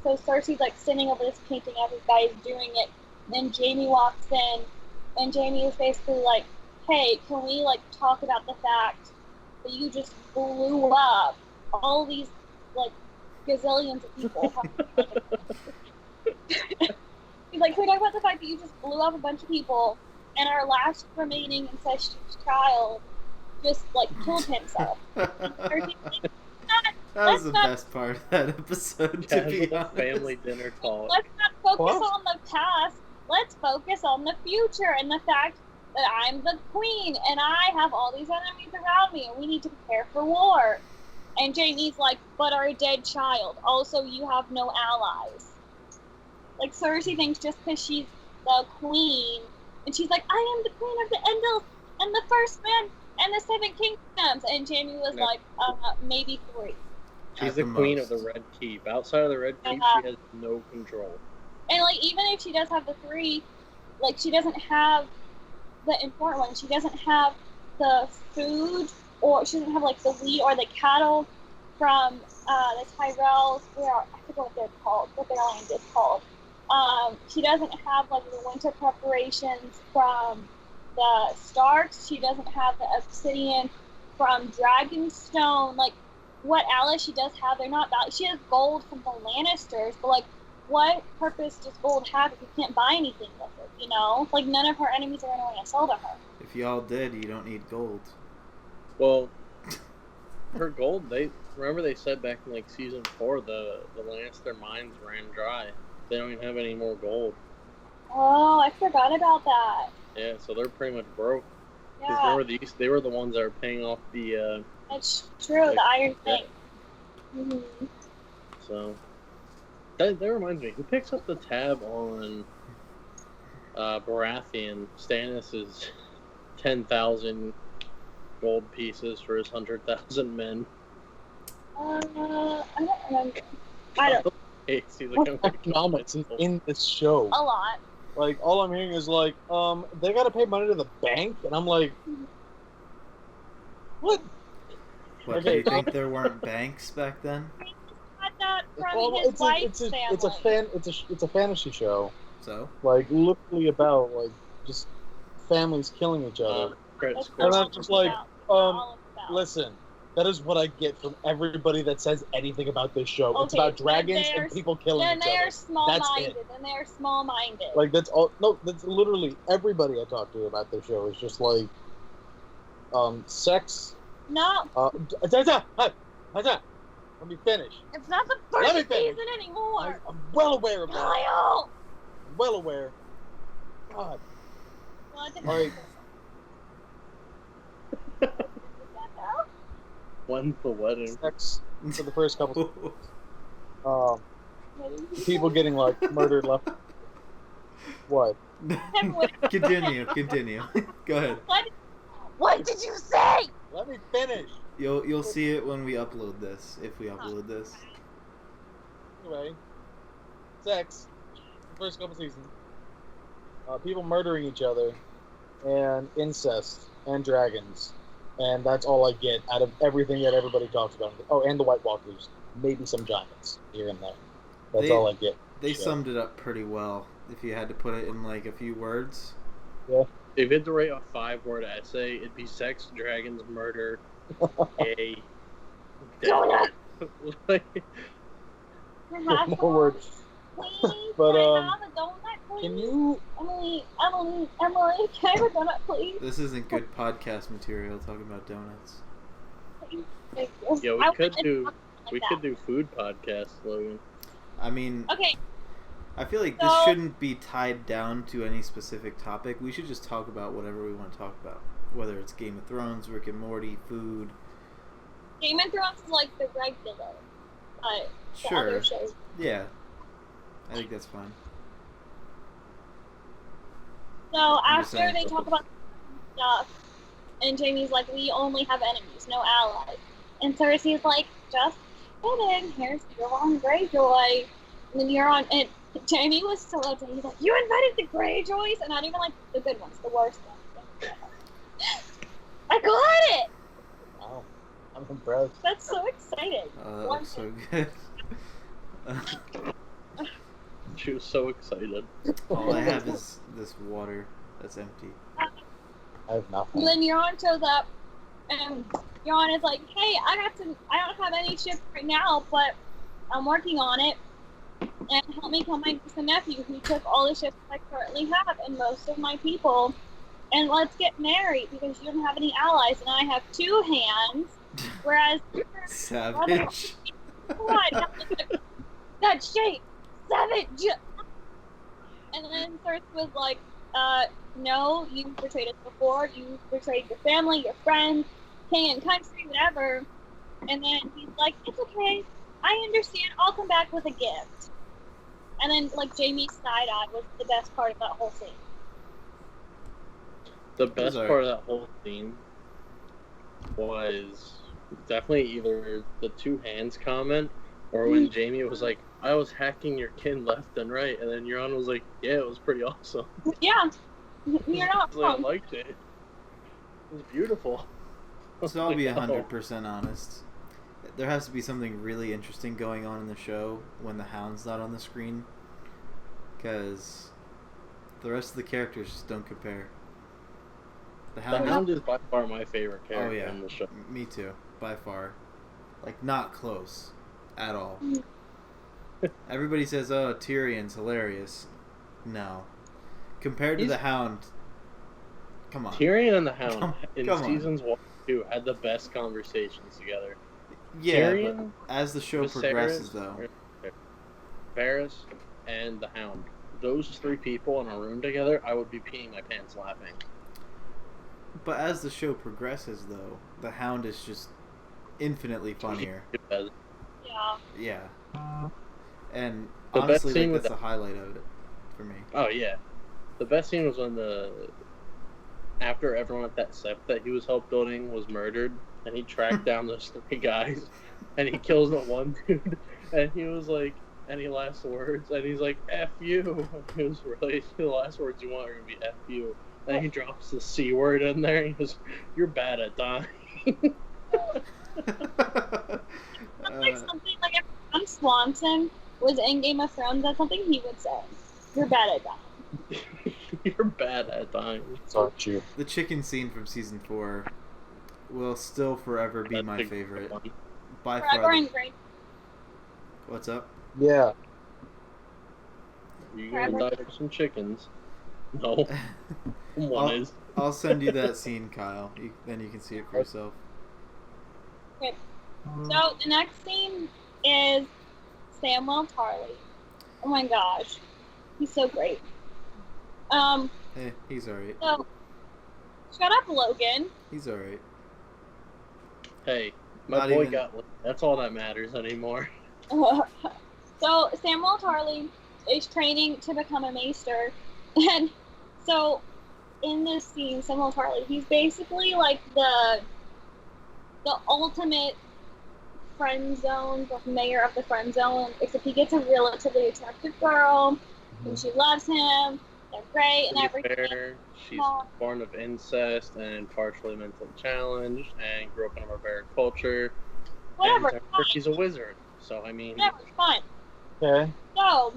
S2: So Cersei's like sitting over this painting, everybody's doing it. Then Jaime walks in, and Jaime is basically like, "Hey, can we like talk about the fact that you just blew up all these like gazillions of people?" He's like, "Can we talk about the fact that you just blew up a bunch of people, and our last remaining incestuous child just like killed himself?"
S3: That was the best part of that episode, to be
S4: Casual
S3: honest.
S4: family dinner talk.
S2: Let's not focus on the past. Let's focus on the future and the fact that I'm the queen and I have all these enemies around me and we need to prepare for war. And Jaime's like, but our dead child. Also, you have no allies. Like, Cersei thinks just because she's the queen, and she's like, I am the queen of the Endels, and the first man, and the Seven Kingdoms. And Jaime was like, maybe 3.
S4: She's the queen of the Red Keep. Outside of the Red Keep, she has no control.
S2: And, like, even if she does have the 3, like, she doesn't have the important one. She doesn't have the food, or she doesn't have, like, the wheat or the cattle from the Tyrells. I forget what they're called, what their land is called. She doesn't have, like, the winter preparations from the Starks. She doesn't have the obsidian from Dragonstone. Like, what allies she does have, they're not valuable. She has gold from the Lannisters, but, like, what purpose does gold have if you can't buy anything with it, you know? Like, none of her enemies are going to want to sell to her.
S3: If y'all did, you don't need gold.
S4: Well, her gold, they said back in, like, season 4, the Lannister mines ran dry. They don't even have any more gold.
S2: Oh, I forgot about that.
S4: Yeah, so they're pretty much broke.
S2: Yeah.
S4: Remember, they were the ones that were paying off the...
S2: That's true, the Iron Thing. Mm-hmm.
S4: So, that reminds me, who picks up the tab on Baratheon, Stannis' 10,000 gold pieces for his 100,000 men?
S2: I don't remember. I don't.
S1: What economics is in this show?
S2: A lot.
S1: Like, all I'm hearing is, like, they gotta pay money to the bank? And I'm like, what?
S3: What, do you think there weren't banks back then?
S2: He got that from his wife's family.
S1: It's a fantasy show.
S3: So?
S1: Like, literally about, like, just families killing each other. And I'm just like, listen, that is what I get from everybody that says anything about this show. Okay, it's about dragons and people killing each other.
S2: Then they're small-minded.
S1: Like, that's all. No, that's literally everybody I talk to about this show is just like, sex.
S2: No.
S1: Let me finish.
S2: It's not the first season anymore.
S1: I'm well aware of that.
S2: Kyle!
S1: I'm well aware. God.
S2: Like.
S4: When's the wedding?
S1: Sex for the first couple. People getting like murdered left. What?
S3: Continue. Go ahead.
S2: What did you say?
S1: Let me finish.
S3: You'll see it when we upload this, if we upload this.
S1: Anyway, sex, the first couple seasons. People murdering each other, and incest, and dragons. And that's all I get out of everything that everybody talks about. Oh, and the White Walkers. Maybe some giants here and there. That's all I get.
S3: They summed it up pretty well, if you had to put it in, like, a few words.
S1: Yeah.
S4: If you had to write a 5-word essay, it'd be sex, dragons, murder, gay,
S2: donut.
S1: More words.
S2: Please,
S1: but,
S2: can I have a donut, please?
S1: Can you...
S2: Emily, can I have a donut, please?
S3: This isn't good podcast material, talking about donuts.
S4: Yeah, we could do food podcasts, Logan.
S3: I mean...
S2: Okay.
S3: I feel like this shouldn't be tied down to any specific topic. We should just talk about whatever we want to talk about. Whether it's Game of Thrones, Rick and Morty, food.
S2: Game of Thrones is like the regular.
S3: Sure.
S2: Other shows.
S3: Yeah. I think that's fine.
S2: So after they talk about stuff, and Jaime's like, we only have enemies, no allies. And Cersei's like, just kidding, here's Euron Greyjoy. And then Euron, and Jaime was so upset. He's like, you invited the Greyjoys? And not even like the good ones, the worst ones. I got it!
S1: Wow. I'm impressed.
S2: That's so exciting.
S3: That looks so good.
S4: She was so excited.
S3: All I have is this water that's empty.
S1: I have nothing.
S2: And then Euron shows up, and Euron is like, hey, I don't have any ships right now, but I'm working on it. And help me kill my niece and nephew who took all the ships I currently have and most of my people. And let's get married because you don't have any allies and I have 2 hands. Whereas
S3: Savage.
S2: What? That shape. Savage. And then Cersei was like, no, you betrayed us before. You betrayed your family, your friends, king and country, whatever. And then he's like, it's okay, I understand, I'll come back with a gift. And then, like, Jamie's side-eye was the best part of that whole scene.
S4: The best part of that whole scene was definitely either the two hands comment or when Jamie was like, I was hacking your kin left and right, and then Euron was like, yeah, it was pretty awesome.
S2: Yeah, you're not
S4: I
S2: wrong.
S4: liked it. It was beautiful.
S3: So I'll be 100% honest. There has to be something really interesting going on in the show when the Hound's not on the screen, because the rest of the characters just don't compare. The
S4: Hound is by far my favorite character in the show.
S3: Me too, by far. Like, not close at all. Everybody says, oh, Tyrion's hilarious. No. Compared to the Hound, come on.
S4: Tyrion and the Hound in seasons 1 and 2 had the best conversations together.
S3: Yeah,
S4: Tyrion,
S3: but as the show progresses, though.
S4: Varys and the Hound. Those three people in a room together, I would be peeing my pants laughing.
S3: But as the show progresses, though, the Hound is just infinitely funnier.
S2: Yeah.
S3: Yeah. And
S4: the
S3: honestly, like, that's the highlight of it for me.
S4: Oh, yeah. The best scene was when after everyone at that set that he was help building was murdered, and he tracked down those three guys, and he kills the one dude, and he was like, any last words? And he's like, F you. And he was really, the last words you want are going to be F you. And he drops the C word in there, and he goes, you're bad at dying.
S2: Like something like if Ron Swanson was in Game of Thrones, that's something he would say. You're bad at dying.
S4: You're bad at dying.
S1: Aren't you?
S3: The chicken scene from season 4 will still forever be my favorite. By far. What's up?
S1: Yeah.
S4: You gonna die for some chickens? No.
S3: I'll send you that scene, Kyle. Then you can see it for yourself.
S2: Okay. So the next scene is Samwell Tarly. Oh my gosh, he's so great.
S3: He's alright.
S2: So, shut up, Logan.
S3: He's alright.
S4: Hey, my boy got one. That's all that matters anymore.
S2: So Samwell Tarly is training to become a maester, and so in this scene, Samwell Tarly, he's basically like the ultimate friend zone, the mayor of the friend zone, except he gets a relatively attractive girl, and she loves him, they're great and everything.
S4: Fair, she's born of incest and partially mentally challenged and grew up in a barbaric culture.
S2: Whatever,
S4: and she's a wizard, so I mean...
S2: Whatever, fine.
S1: Okay.
S2: So...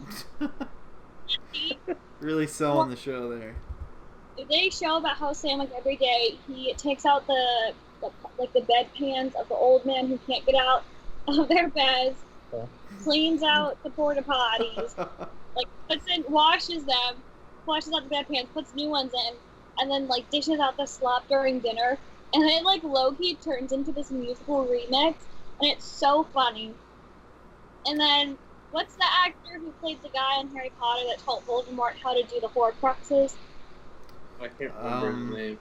S3: really selling the show there.
S2: They show about how Sam, like, every day, he takes out the bedpans of the old men who can't get out of their beds, cleans out the porta potties, like washes out the bedpans, puts new ones in, and then like dishes out the slop during dinner, and then like low-key turns into this musical remix, and it's so funny. And then what's the actor who played the guy in Harry Potter that taught Voldemort how to do the Horcruxes?
S4: I can't remember his name.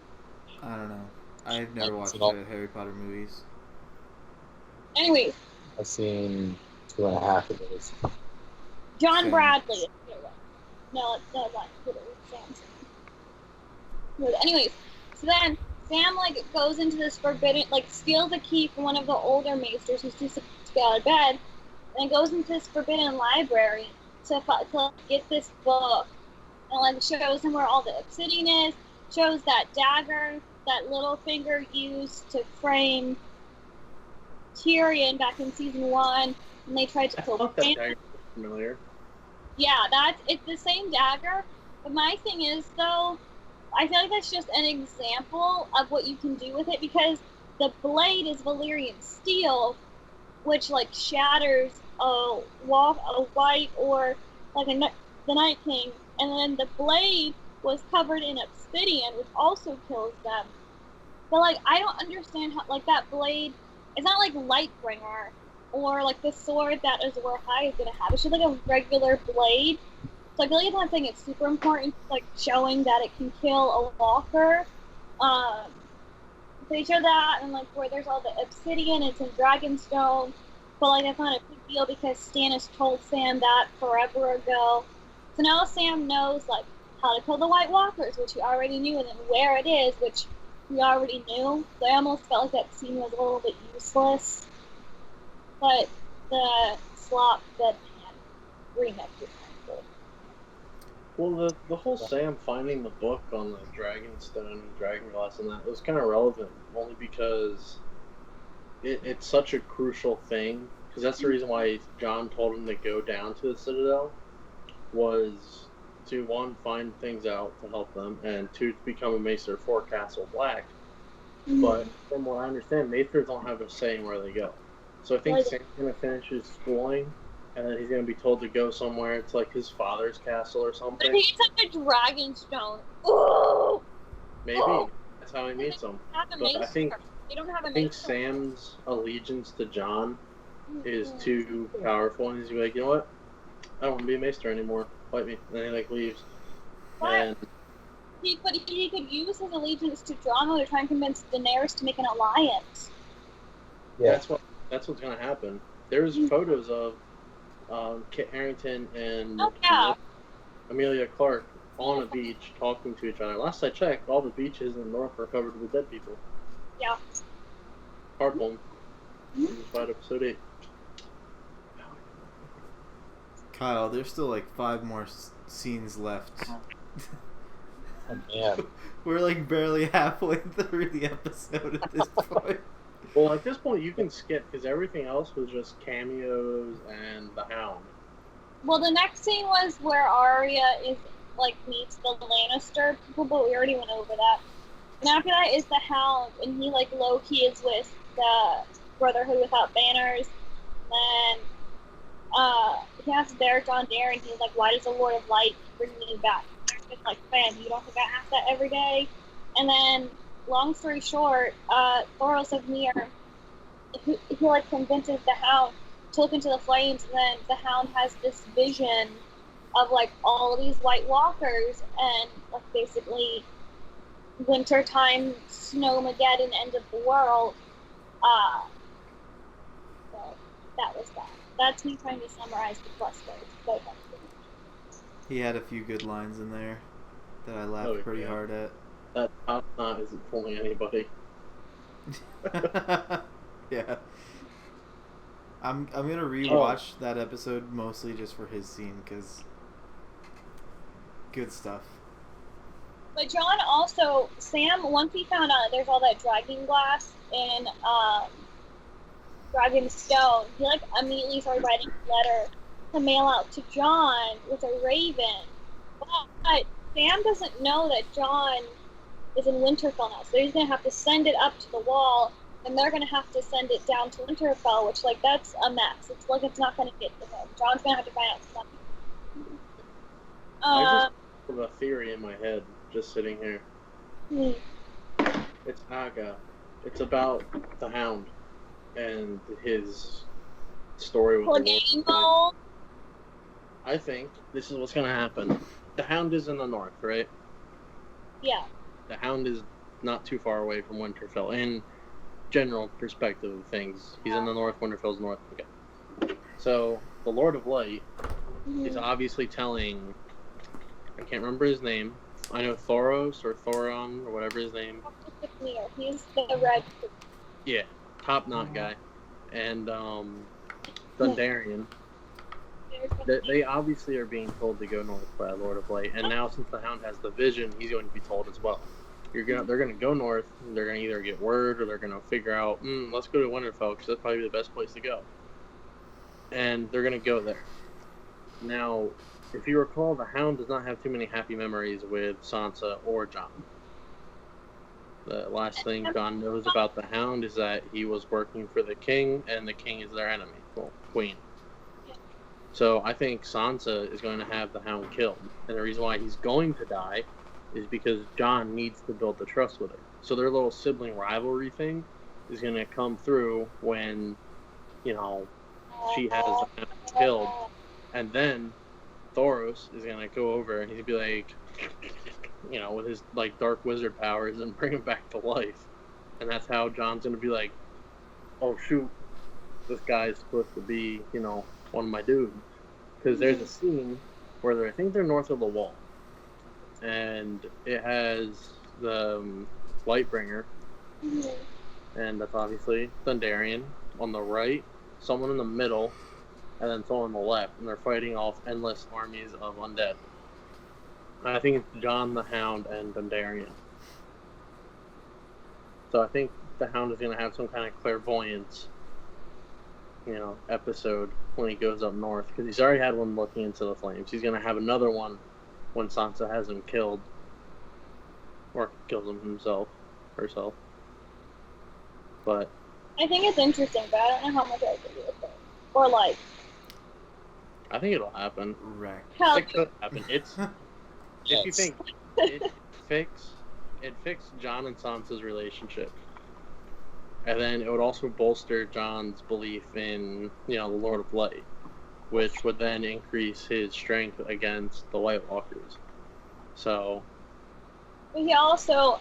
S3: I don't know. I've never watched the Harry Potter movies.
S2: Anyways.
S1: I've seen 2.5 of those.
S2: John Bradley. No, it's not Samson. Anyways, so then Sam like goes into this forbidden, like steals a key from one of the older maesters who's too sick to get out of bed, and goes into this forbidden library to get this book, and like shows him where all the obsidian is, shows that dagger that Littlefinger used to frame Tyrion back in season 1, and they tried to kill
S4: that dagger familiar.
S2: Yeah, it's the same dagger. But my thing is, though, I feel like that's just an example of what you can do with it, because the blade is Valyrian steel, which like shatters a white or like the Night King, and then the blade was covered in obsidian, which also kills them. But like, I don't understand how like that blade. It's not like Lightbringer or like the sword that Azor Ahai is gonna have. It's just like a regular blade. So I feel like that thing is super important, like showing that it can kill a walker. they showed that, and like where there's all the obsidian, it's in Dragonstone. But like that's not a big deal because Stannis told Sam that forever ago. So now Sam knows like how to kill the White Walkers, which he already knew, and then where it is, which he already knew. So I almost felt like that scene was a little bit useless. But the slop deadpan remake was kind of cool.
S4: Well, the whole Sam finding the book on the Dragonstone and Dragonglass and that was kind of relevant, only because it's such a crucial thing. Because that's the reason why John told him to go down to the Citadel, was to, one, find things out to help them, and two, to become a Maester for Castle Black. But from what I understand, Maesters don't have a say in where they go. So I think Sam's going to finish his schooling, and then he's going to be told to go somewhere. It's like his father's castle or something.
S2: But he's at the Dragonstone. Ooh!
S4: Maybe.
S2: Oh.
S4: That's how he meets them.
S2: But I think
S4: Sam's allegiance to John is too powerful, and he's like, you know what? I don't want to be a Maester anymore. Fight me. And then he like leaves.
S2: What?
S4: And
S2: he could use his allegiance to Jon to try and convince Daenerys to make an alliance.
S1: Yeah.
S4: That's what's gonna happen. There's photos of Kit Harington and Amelia Clark on a beach talking to each other. Last I checked, all the beaches in the north are covered with dead people.
S2: Yeah.
S4: Hardbone. Fight episode 8.
S3: Kyle, there's still like 5 more scenes left.
S1: Oh, man.
S3: We're like barely halfway through the episode at this point.
S4: Well, at this point, you can skip because everything else was just cameos and the Hound.
S2: Well, the next scene was where Arya meets the Lannister people, but we already went over that. And after that is the Hound, and he low key is with the Brotherhood Without Banners. And he asks Beric Dondarrion, he's like, "Why does the Lord of Light bring me back?" It's like, "Fam, you don't think I ask that every day?" And then, long story short, Thoros of Myr, he convinces the Hound to look into the flames, and then the Hound has this vision of all of these White Walkers and basically wintertime, snowmageddon, end of the world. So that was that. That's me trying to summarize the plus words.
S3: He had a few good lines in there that I laughed pretty hard at.
S4: That top knot isn't fooling anybody.
S3: Yeah. I'm gonna rewatch that episode mostly just for his scene because good stuff.
S2: But John also, Sam, once he found out there's all that dragon glass in Dragonstone, he immediately started writing a letter to mail out to John with a raven. But Sam doesn't know that John is in Winterfell now, so he's gonna have to send it up to the wall, and they're gonna have to send it down to Winterfell, which that's a mess. It's it's not gonna get to him. John's gonna have to find out something.
S4: I just have a theory in my head, just sitting here.
S2: Hmm.
S4: It's Naga. It's about the Hound and his story with the Wolf. I think this is what's gonna happen. The Hound is in the north, right?
S2: Yeah.
S4: The Hound is not too far away from Winterfell. In general perspective of things, he's in the north. Winterfell's north. Okay. So the Lord of Light is obviously telling. I can't remember his name. I know Thoros or Thoron or whatever his name.
S2: He's the red.
S4: Yeah, top knot guy, and Dondarrion. They obviously are being told to go north by Lord of Light, and now since the Hound has the vision, he's going to be told as well. They're going to go north. And they're going to either get word or they're going to figure out, let's go to Winterfell because that's probably the best place to go. And they're going to go there. Now, if you recall, the Hound does not have too many happy memories with Sansa or Jon. The last thing Jon knows about the Hound is that he was working for the king, and the king is their enemy. Well, queen. So I think Sansa is going to have the Hound killed. And the reason why he's going to die is because Jon needs to build the trust with her. So their little sibling rivalry thing is going to come through when, she has the Hound killed. And then Thoros is going to go over and he'll be with his dark wizard powers and bring him back to life. And that's how John's gonna be like, oh shoot, this guy's supposed to be, one of my dudes. Because there's a scene where I think they're north of the wall. And it has the Lightbringer. And that's obviously Thunderian on the right, someone in the middle, and then someone on the left. And they're fighting off endless armies of undead. And I think it's John the Hound and Thunderian. So I think the Hound is going to have some kind of clairvoyance, episode when he goes up north. Because he's already had one looking into the flames. He's going to have another one when Sansa has him killed. Or kills him herself. But
S2: I think it's interesting, but I don't know how much I agree with it. Or like,
S4: I think it'll happen.
S3: Right.
S4: It could happen. If you think it fixed John and Sansa's relationship, and then it would also bolster John's belief in the Lord of Light, which would then increase his strength against the White Walkers. So.
S2: But he also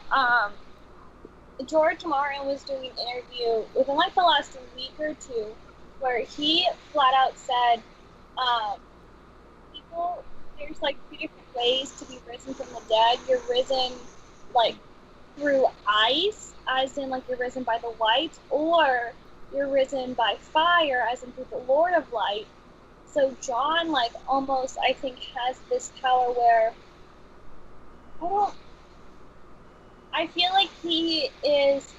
S2: George Martin was doing an interview within like the last week or two where he flat out said there's like two different ways to be risen from the dead. You're risen like through ice, as in like you're risen by the light, or you're risen by fire, as in through the Lord of Light. So John like almost I think has this power where I feel like he is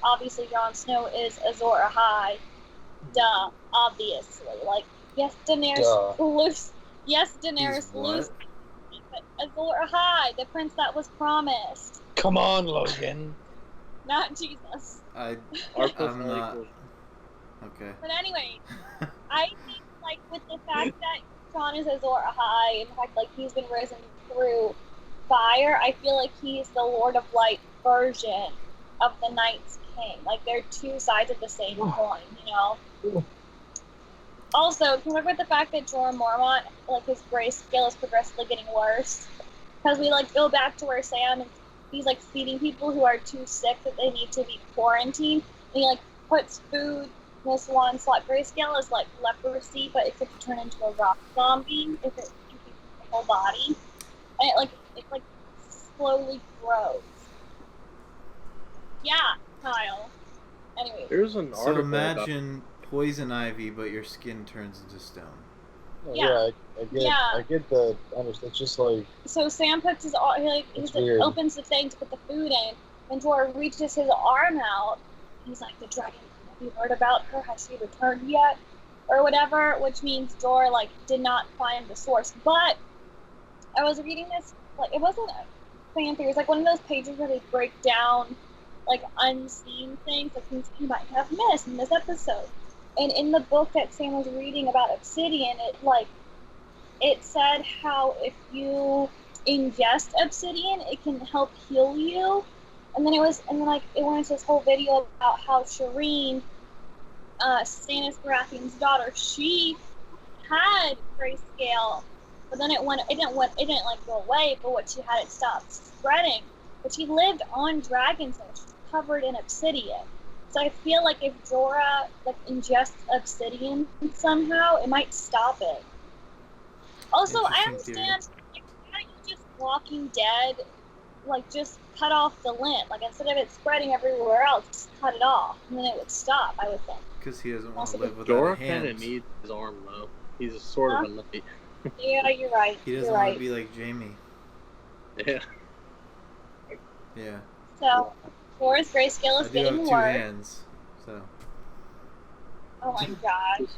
S2: obviously Jon Snow is Azor Ahai. Duh, obviously. Like, yes, Daenerys loose. Yes, Daenerys loose. But Azor Ahai, the prince that was promised.
S1: Come on, Logan.
S2: Not Jesus.
S3: I'm not. Okay.
S2: But anyway, I think, like, with the fact that Jon is Azor Ahai, and the fact, like, he's been risen through fire, I feel like he's the Lord of Light version of the Night's King. Like, they're two sides of the same coin, Also, can we look at the fact that Jorah Mormont, like, his grayscale is progressively getting worse? Because we, like, go back to where Sam, and he's, like, feeding people who are too sick that they need to be quarantined, and he, like, puts food in this one slot. Grayscale is, like, leprosy, but it could turn into a rock zombie if it infects the whole body. And it slowly grows. Yeah, Kyle. Anyway.
S4: There's an article.
S3: So imagine poison ivy, but your skin turns into stone.
S1: Yeah, I get the understand. It's just like.
S2: So Sam puts he opens the thing to put the food in, and Jorah reaches his arm out. He's like, the dragon. Have you heard about her? Has she returned yet? Or whatever, which means Jorah did not find the source. But I was reading this, it wasn't a fan theory. It was one of those pages where they break down unseen things, things you might have missed in this episode. And in the book that Sam was reading about obsidian, it said how if you ingest obsidian, it can help heal you. And then it went into this whole video about how Shireen, Stannis Baratheon's daughter, she had grayscale, but then it didn't go away. But what she had, it stopped spreading. But she lived on Dragonstone. She's covered in obsidian. So I feel like if Jorah ingests obsidian somehow, it might stop it. Also, I understand why don't you just Walking Dead, just cut off the lint. Instead of it spreading everywhere else, just cut it off, and then it would stop, I would think.
S3: Because he doesn't want to live without
S4: Jorah
S3: hands.
S4: kind of needs his arm, though. He's a sort of a knight.
S2: Yeah, you're right.
S3: He doesn't want to be like Jaime.
S4: Yeah.
S3: Yeah.
S2: So, Jorah's grayscale is getting worse.
S3: I do have 2 hands, so.
S2: Oh my gosh.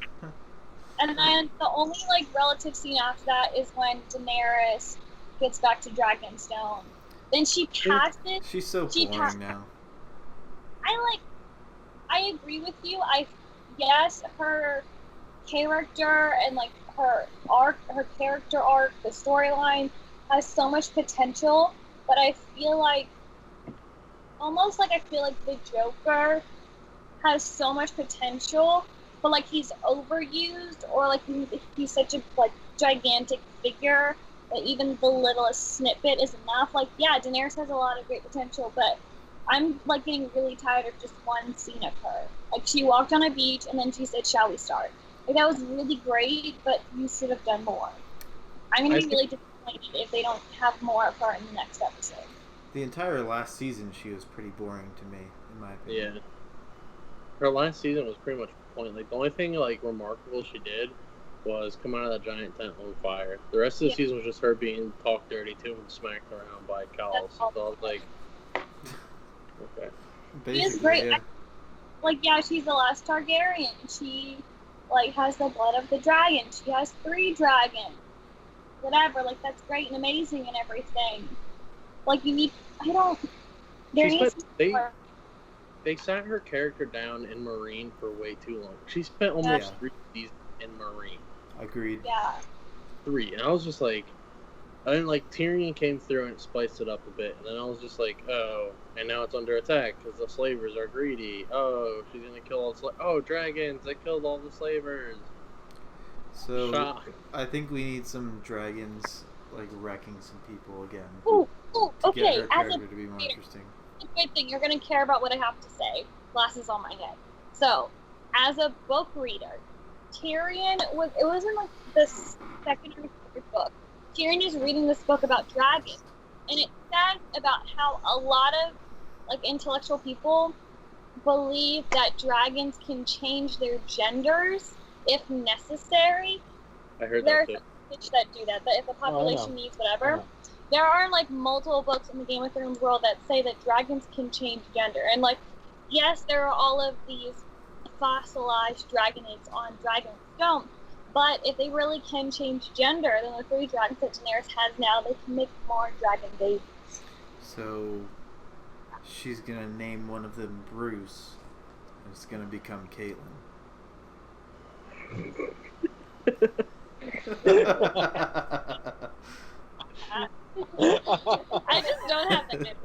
S2: And then the only relative scene after that is when Daenerys gets back to Dragonstone. Then she passes.
S3: She's so boring now.
S2: I agree with you. Yes, her character and her arc, her character arc, the storyline has so much potential, but I feel like the Joker has so much potential, but he's overused, or he's such a gigantic figure that even the littlest snippet is enough. Yeah, Daenerys has a lot of great potential, but I'm like getting really tired of just one scene of her. Like she walked on a beach and then she said, "Shall we start?" Like that was really great, but you should have done more. I'm gonna be really disappointed if they don't have more of her in the next episode.
S3: The entire last season, she was pretty boring to me, in my opinion.
S4: Yeah. Her last season was pretty much pointless. Like the only thing like remarkable she did was come out of that giant tent on fire. The rest of the season was just her being talked dirty to and smacked around by cows. So I was like, okay.
S2: She is great. Yeah. Like, yeah, she's the last Targaryen. She, like, has the blood of the dragon. She has 3 dragons. Whatever, like, that's great and amazing and everything. Like, you need, I don't, there needs to be more.
S4: They sat her character down in Marine for way too long. She spent almost 3 seasons in Marine.
S3: Agreed.
S2: Yeah.
S4: 3. And I was just like, I didn't like Tyrion came through and spiced it up a bit, and then I was just like, oh, and now it's under attack because the slavers are greedy. Oh, she's gonna kill all the oh, dragons! They killed all the slavers.
S3: So
S4: Shock.
S3: I think we need some dragons like wrecking some people again.
S2: Ooh,
S3: to
S2: okay.
S3: get her character to be more interesting.
S2: It's a good thing you're gonna care about what I have to say. Glasses on my head. So, as a book reader, Tyrion was. It wasn't like the second or third book. Tyrion is reading this book about dragons, and it says about how a lot of like intellectual people believe that dragons can change their genders if necessary.
S4: I heard
S2: there
S4: that too.
S2: There are fish that do that, but if the population needs whatever. There are like multiple books in the Game of Thrones world that say that dragons can change gender, and like, yes, there are all of these fossilized dragon eggs on Dragonstone. But if they really can change gender, then the 3 dragons that Daenerys has now, they can make more dragon babies.
S3: So she's gonna name one of them Bruce, and it's gonna become Caitlyn.
S2: I just don't have the.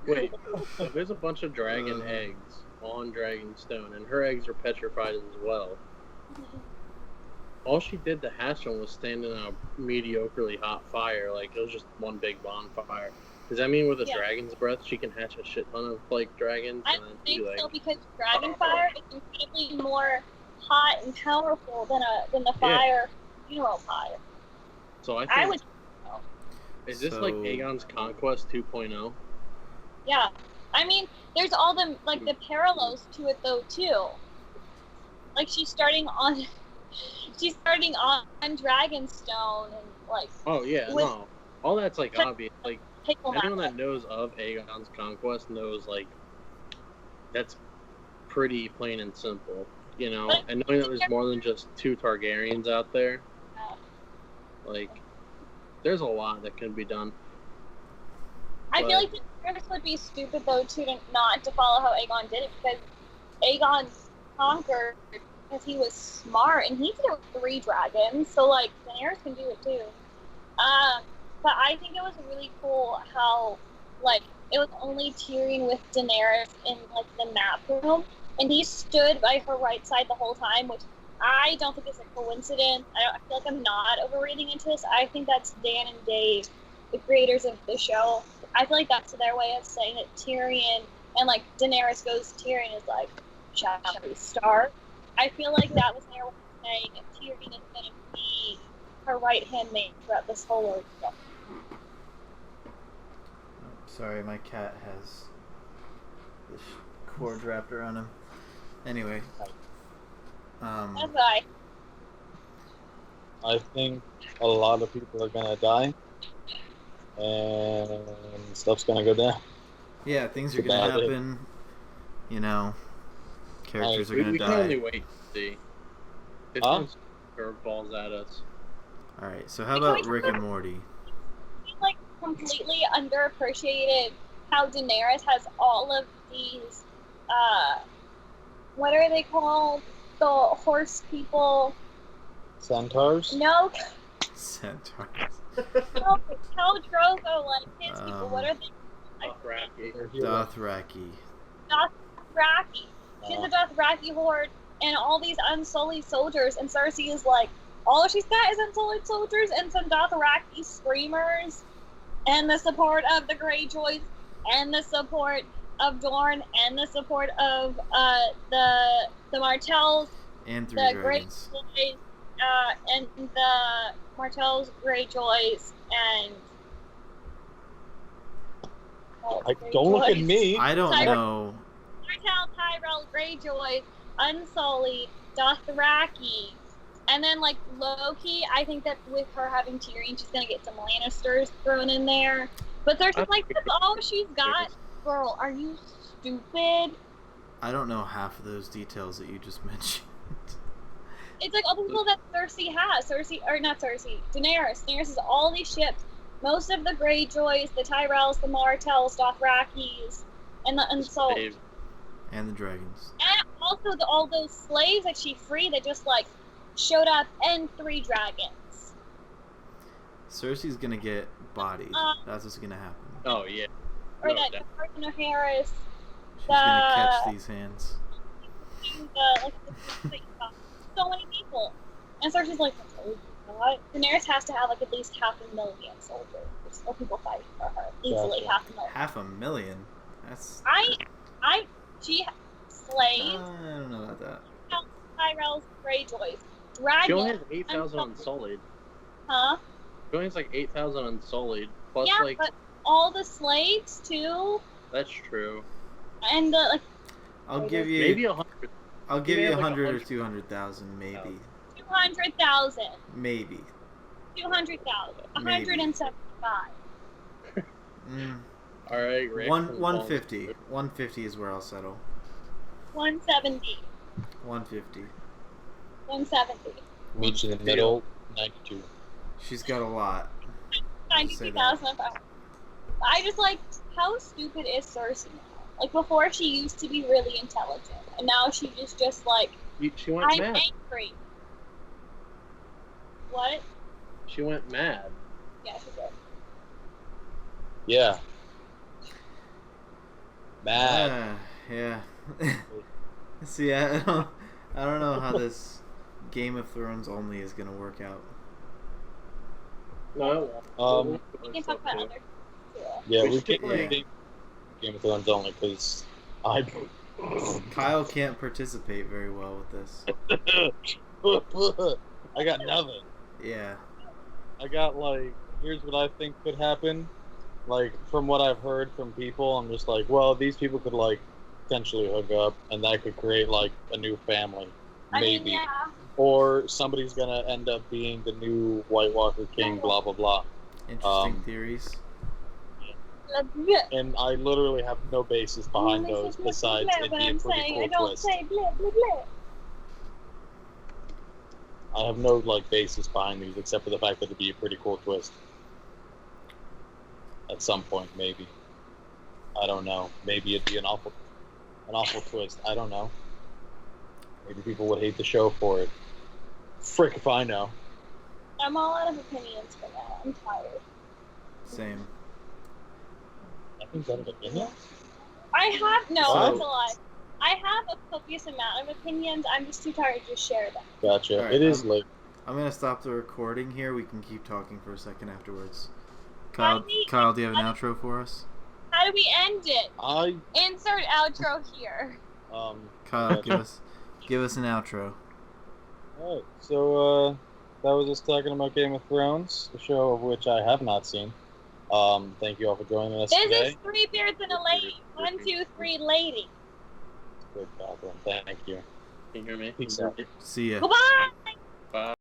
S4: Wait, so there's a bunch of dragon eggs on Dragonstone, and her eggs are petrified as well. All she did to hatch them was stand in a mediocrely hot fire. Like, it was just one big bonfire. Does that mean with a dragon's breath, she can hatch a shit ton of, like, dragons?
S2: I think so, because dragon fire is incredibly more hot and powerful than the fire funeral fire.
S4: So I would. Is this like Aegon's Conquest 2.0?
S2: Yeah. I mean, there's all the, like, the parallels to it, though, too. Like, she's starting on Dragonstone and like.
S4: Oh yeah, no, all that's like obvious. Like anyone that knows of Aegon's Conquest knows like that's pretty plain and simple, you know. And knowing that there's more than just 2 Targaryens out there, like there's a lot that can be done.
S2: I feel like this would be stupid though not to follow how Aegon did it, because Aegon conquered. Because he was smart, and he did it with 3 dragons, so, like, Daenerys can do it, too. But I think it was really cool how, like, it was only Tyrion with Daenerys in, like, the map room, and he stood by her right side the whole time, which I don't think is a coincidence. I feel like I'm not overreading into this. I think that's Dan and Dave, the creators of the show. I feel like that's their way of saying that Tyrion, and, like, Daenerys goes, Tyrion is like, shall we start? I feel like that was their way of saying that Tyrion is going to be her right-hand man throughout this whole ordeal.
S3: Sorry, my cat has this cord wrapped around him. Anyway.
S2: That's why.
S1: I think a lot of people are going to die. And stuff's going to go down.
S3: Yeah, things are going to happen. You know. Characters are going to die.
S4: We can only wait to see. It's curveballs at us.
S3: Alright, so how about Rick and Morty?
S2: He, like, completely underappreciated how Daenerys has all of these, what are they called? The horse people?
S1: Centaurs?
S2: No.
S3: Centaurs.
S2: No, Khal Drogo, like, his people. What are they?
S3: Dothraki.
S2: Dothraki. She's a Dothraki horde and all these unsullied soldiers, and Cersei is like, all she's got is unsullied soldiers and some Dothraki screamers and the support of the Greyjoys. and the support of Dorne and the support of the Martells,
S3: And three
S2: the
S3: dragons.
S2: Greyjoys, and the Martells, Greyjoys, and
S1: Don't look at me.
S3: I don't
S2: Tyrell.
S3: know.
S2: Martell, Tyrell, Greyjoy, Unsullied, Dothraki, and then like Loki. I think that with her having Tyrion, she's gonna get some Lannisters thrown in there. But there's like, that's all she's got. Girl, are you stupid?
S3: I don't know half of those details that you just mentioned.
S2: It's like all the people that Cersei has. Daenerys. Daenerys has all these ships. Most of the Greyjoys, the Tyrells, the Martells, Dothrakis, and the Unsullied.
S3: And the dragons.
S2: And also all those slaves that she freed that just like showed up, and 3 dragons.
S3: Cersei's gonna get bodied. That's what's gonna happen.
S4: Oh yeah.
S2: Or that Carson Harris.
S3: She's gonna catch these hands.
S2: So many people. And Cersei's like, oh, what? Daenerys has to have like at least 500,000 soldiers or people fighting for her. Easily 500,000.
S3: 500,000? That's.
S2: She slaves.
S3: I don't know about that.
S2: Tyrells, Greyjoys, dragons.
S4: She only has 8,000 Unsullied.
S2: Huh?
S4: She only has like 8,000 Unsullied. Plus
S2: Yeah,
S4: like.
S2: but all the slaves too.
S4: That's true.
S2: And the like.
S3: I'll give you
S4: maybe 100.
S3: I'll give you
S4: like
S3: 100 or 200,000, maybe.
S2: 200,000.
S3: Maybe.
S2: 200,000. 175.
S4: All right, Rick.
S3: 150. 150 is where I'll settle.
S2: 170.
S3: 150.
S2: 170.
S1: Meet you in the middle. 92.
S3: She's got a lot.
S2: 92,000. I just like, how stupid is Cersei now? Like before, she used to be really intelligent, and now she's just like,
S4: She went
S2: I'm
S4: mad.
S2: angry. What?
S4: She went mad.
S2: Yeah, she did.
S1: Yeah. Mad.
S3: Yeah. See, I don't know how this Game of Thrones only is gonna work out.
S4: No.
S2: We can talk about other too.
S1: Yeah, we
S4: should
S1: can
S3: play
S1: Game of Thrones only because I.
S3: Kyle can't participate very well with this.
S1: I got nothing.
S3: Yeah.
S1: I got like, here's what I think could happen. Like from what I've heard from people, I'm just like, well, these people could like potentially hook up, and that could create like a new family, maybe.
S2: I mean, yeah.
S1: Or somebody's gonna end up being the new White Walker King, blah blah blah.
S3: Interesting theories.
S1: And I literally have no basis behind those besides it being a pretty cool twist. I have no like basis behind these except for the fact that it'd be a pretty cool twist. At some point, maybe. I don't know. Maybe it'd be an awful twist. I don't know. Maybe people would hate the show for it. Frick if I know.
S2: I'm all out of opinions for now. I'm tired.
S3: Same.
S1: Nothing's out of opinion.
S2: That's a lie. I have a copious amount of opinions. I'm just too tired to share them.
S1: Gotcha.
S3: Right,
S1: it is late.
S3: I'm gonna stop the recording here. We can keep talking for a second afterwards.
S2: How
S3: Kyle, do you have an outro for us?
S2: How do we end it?
S1: I
S2: Insert outro here.
S3: Kyle, give us an outro.
S1: Alright, so that was us talking about Game of Thrones, a show of which I have not seen. Thank you all for joining us today.
S2: This is 3 Beards and a Lady. 1, 2, 3, lady.
S1: Good, Catherine. Thank you.
S4: Can you hear me?
S1: Peace out.
S3: See ya.
S2: Goodbye.
S4: Bye.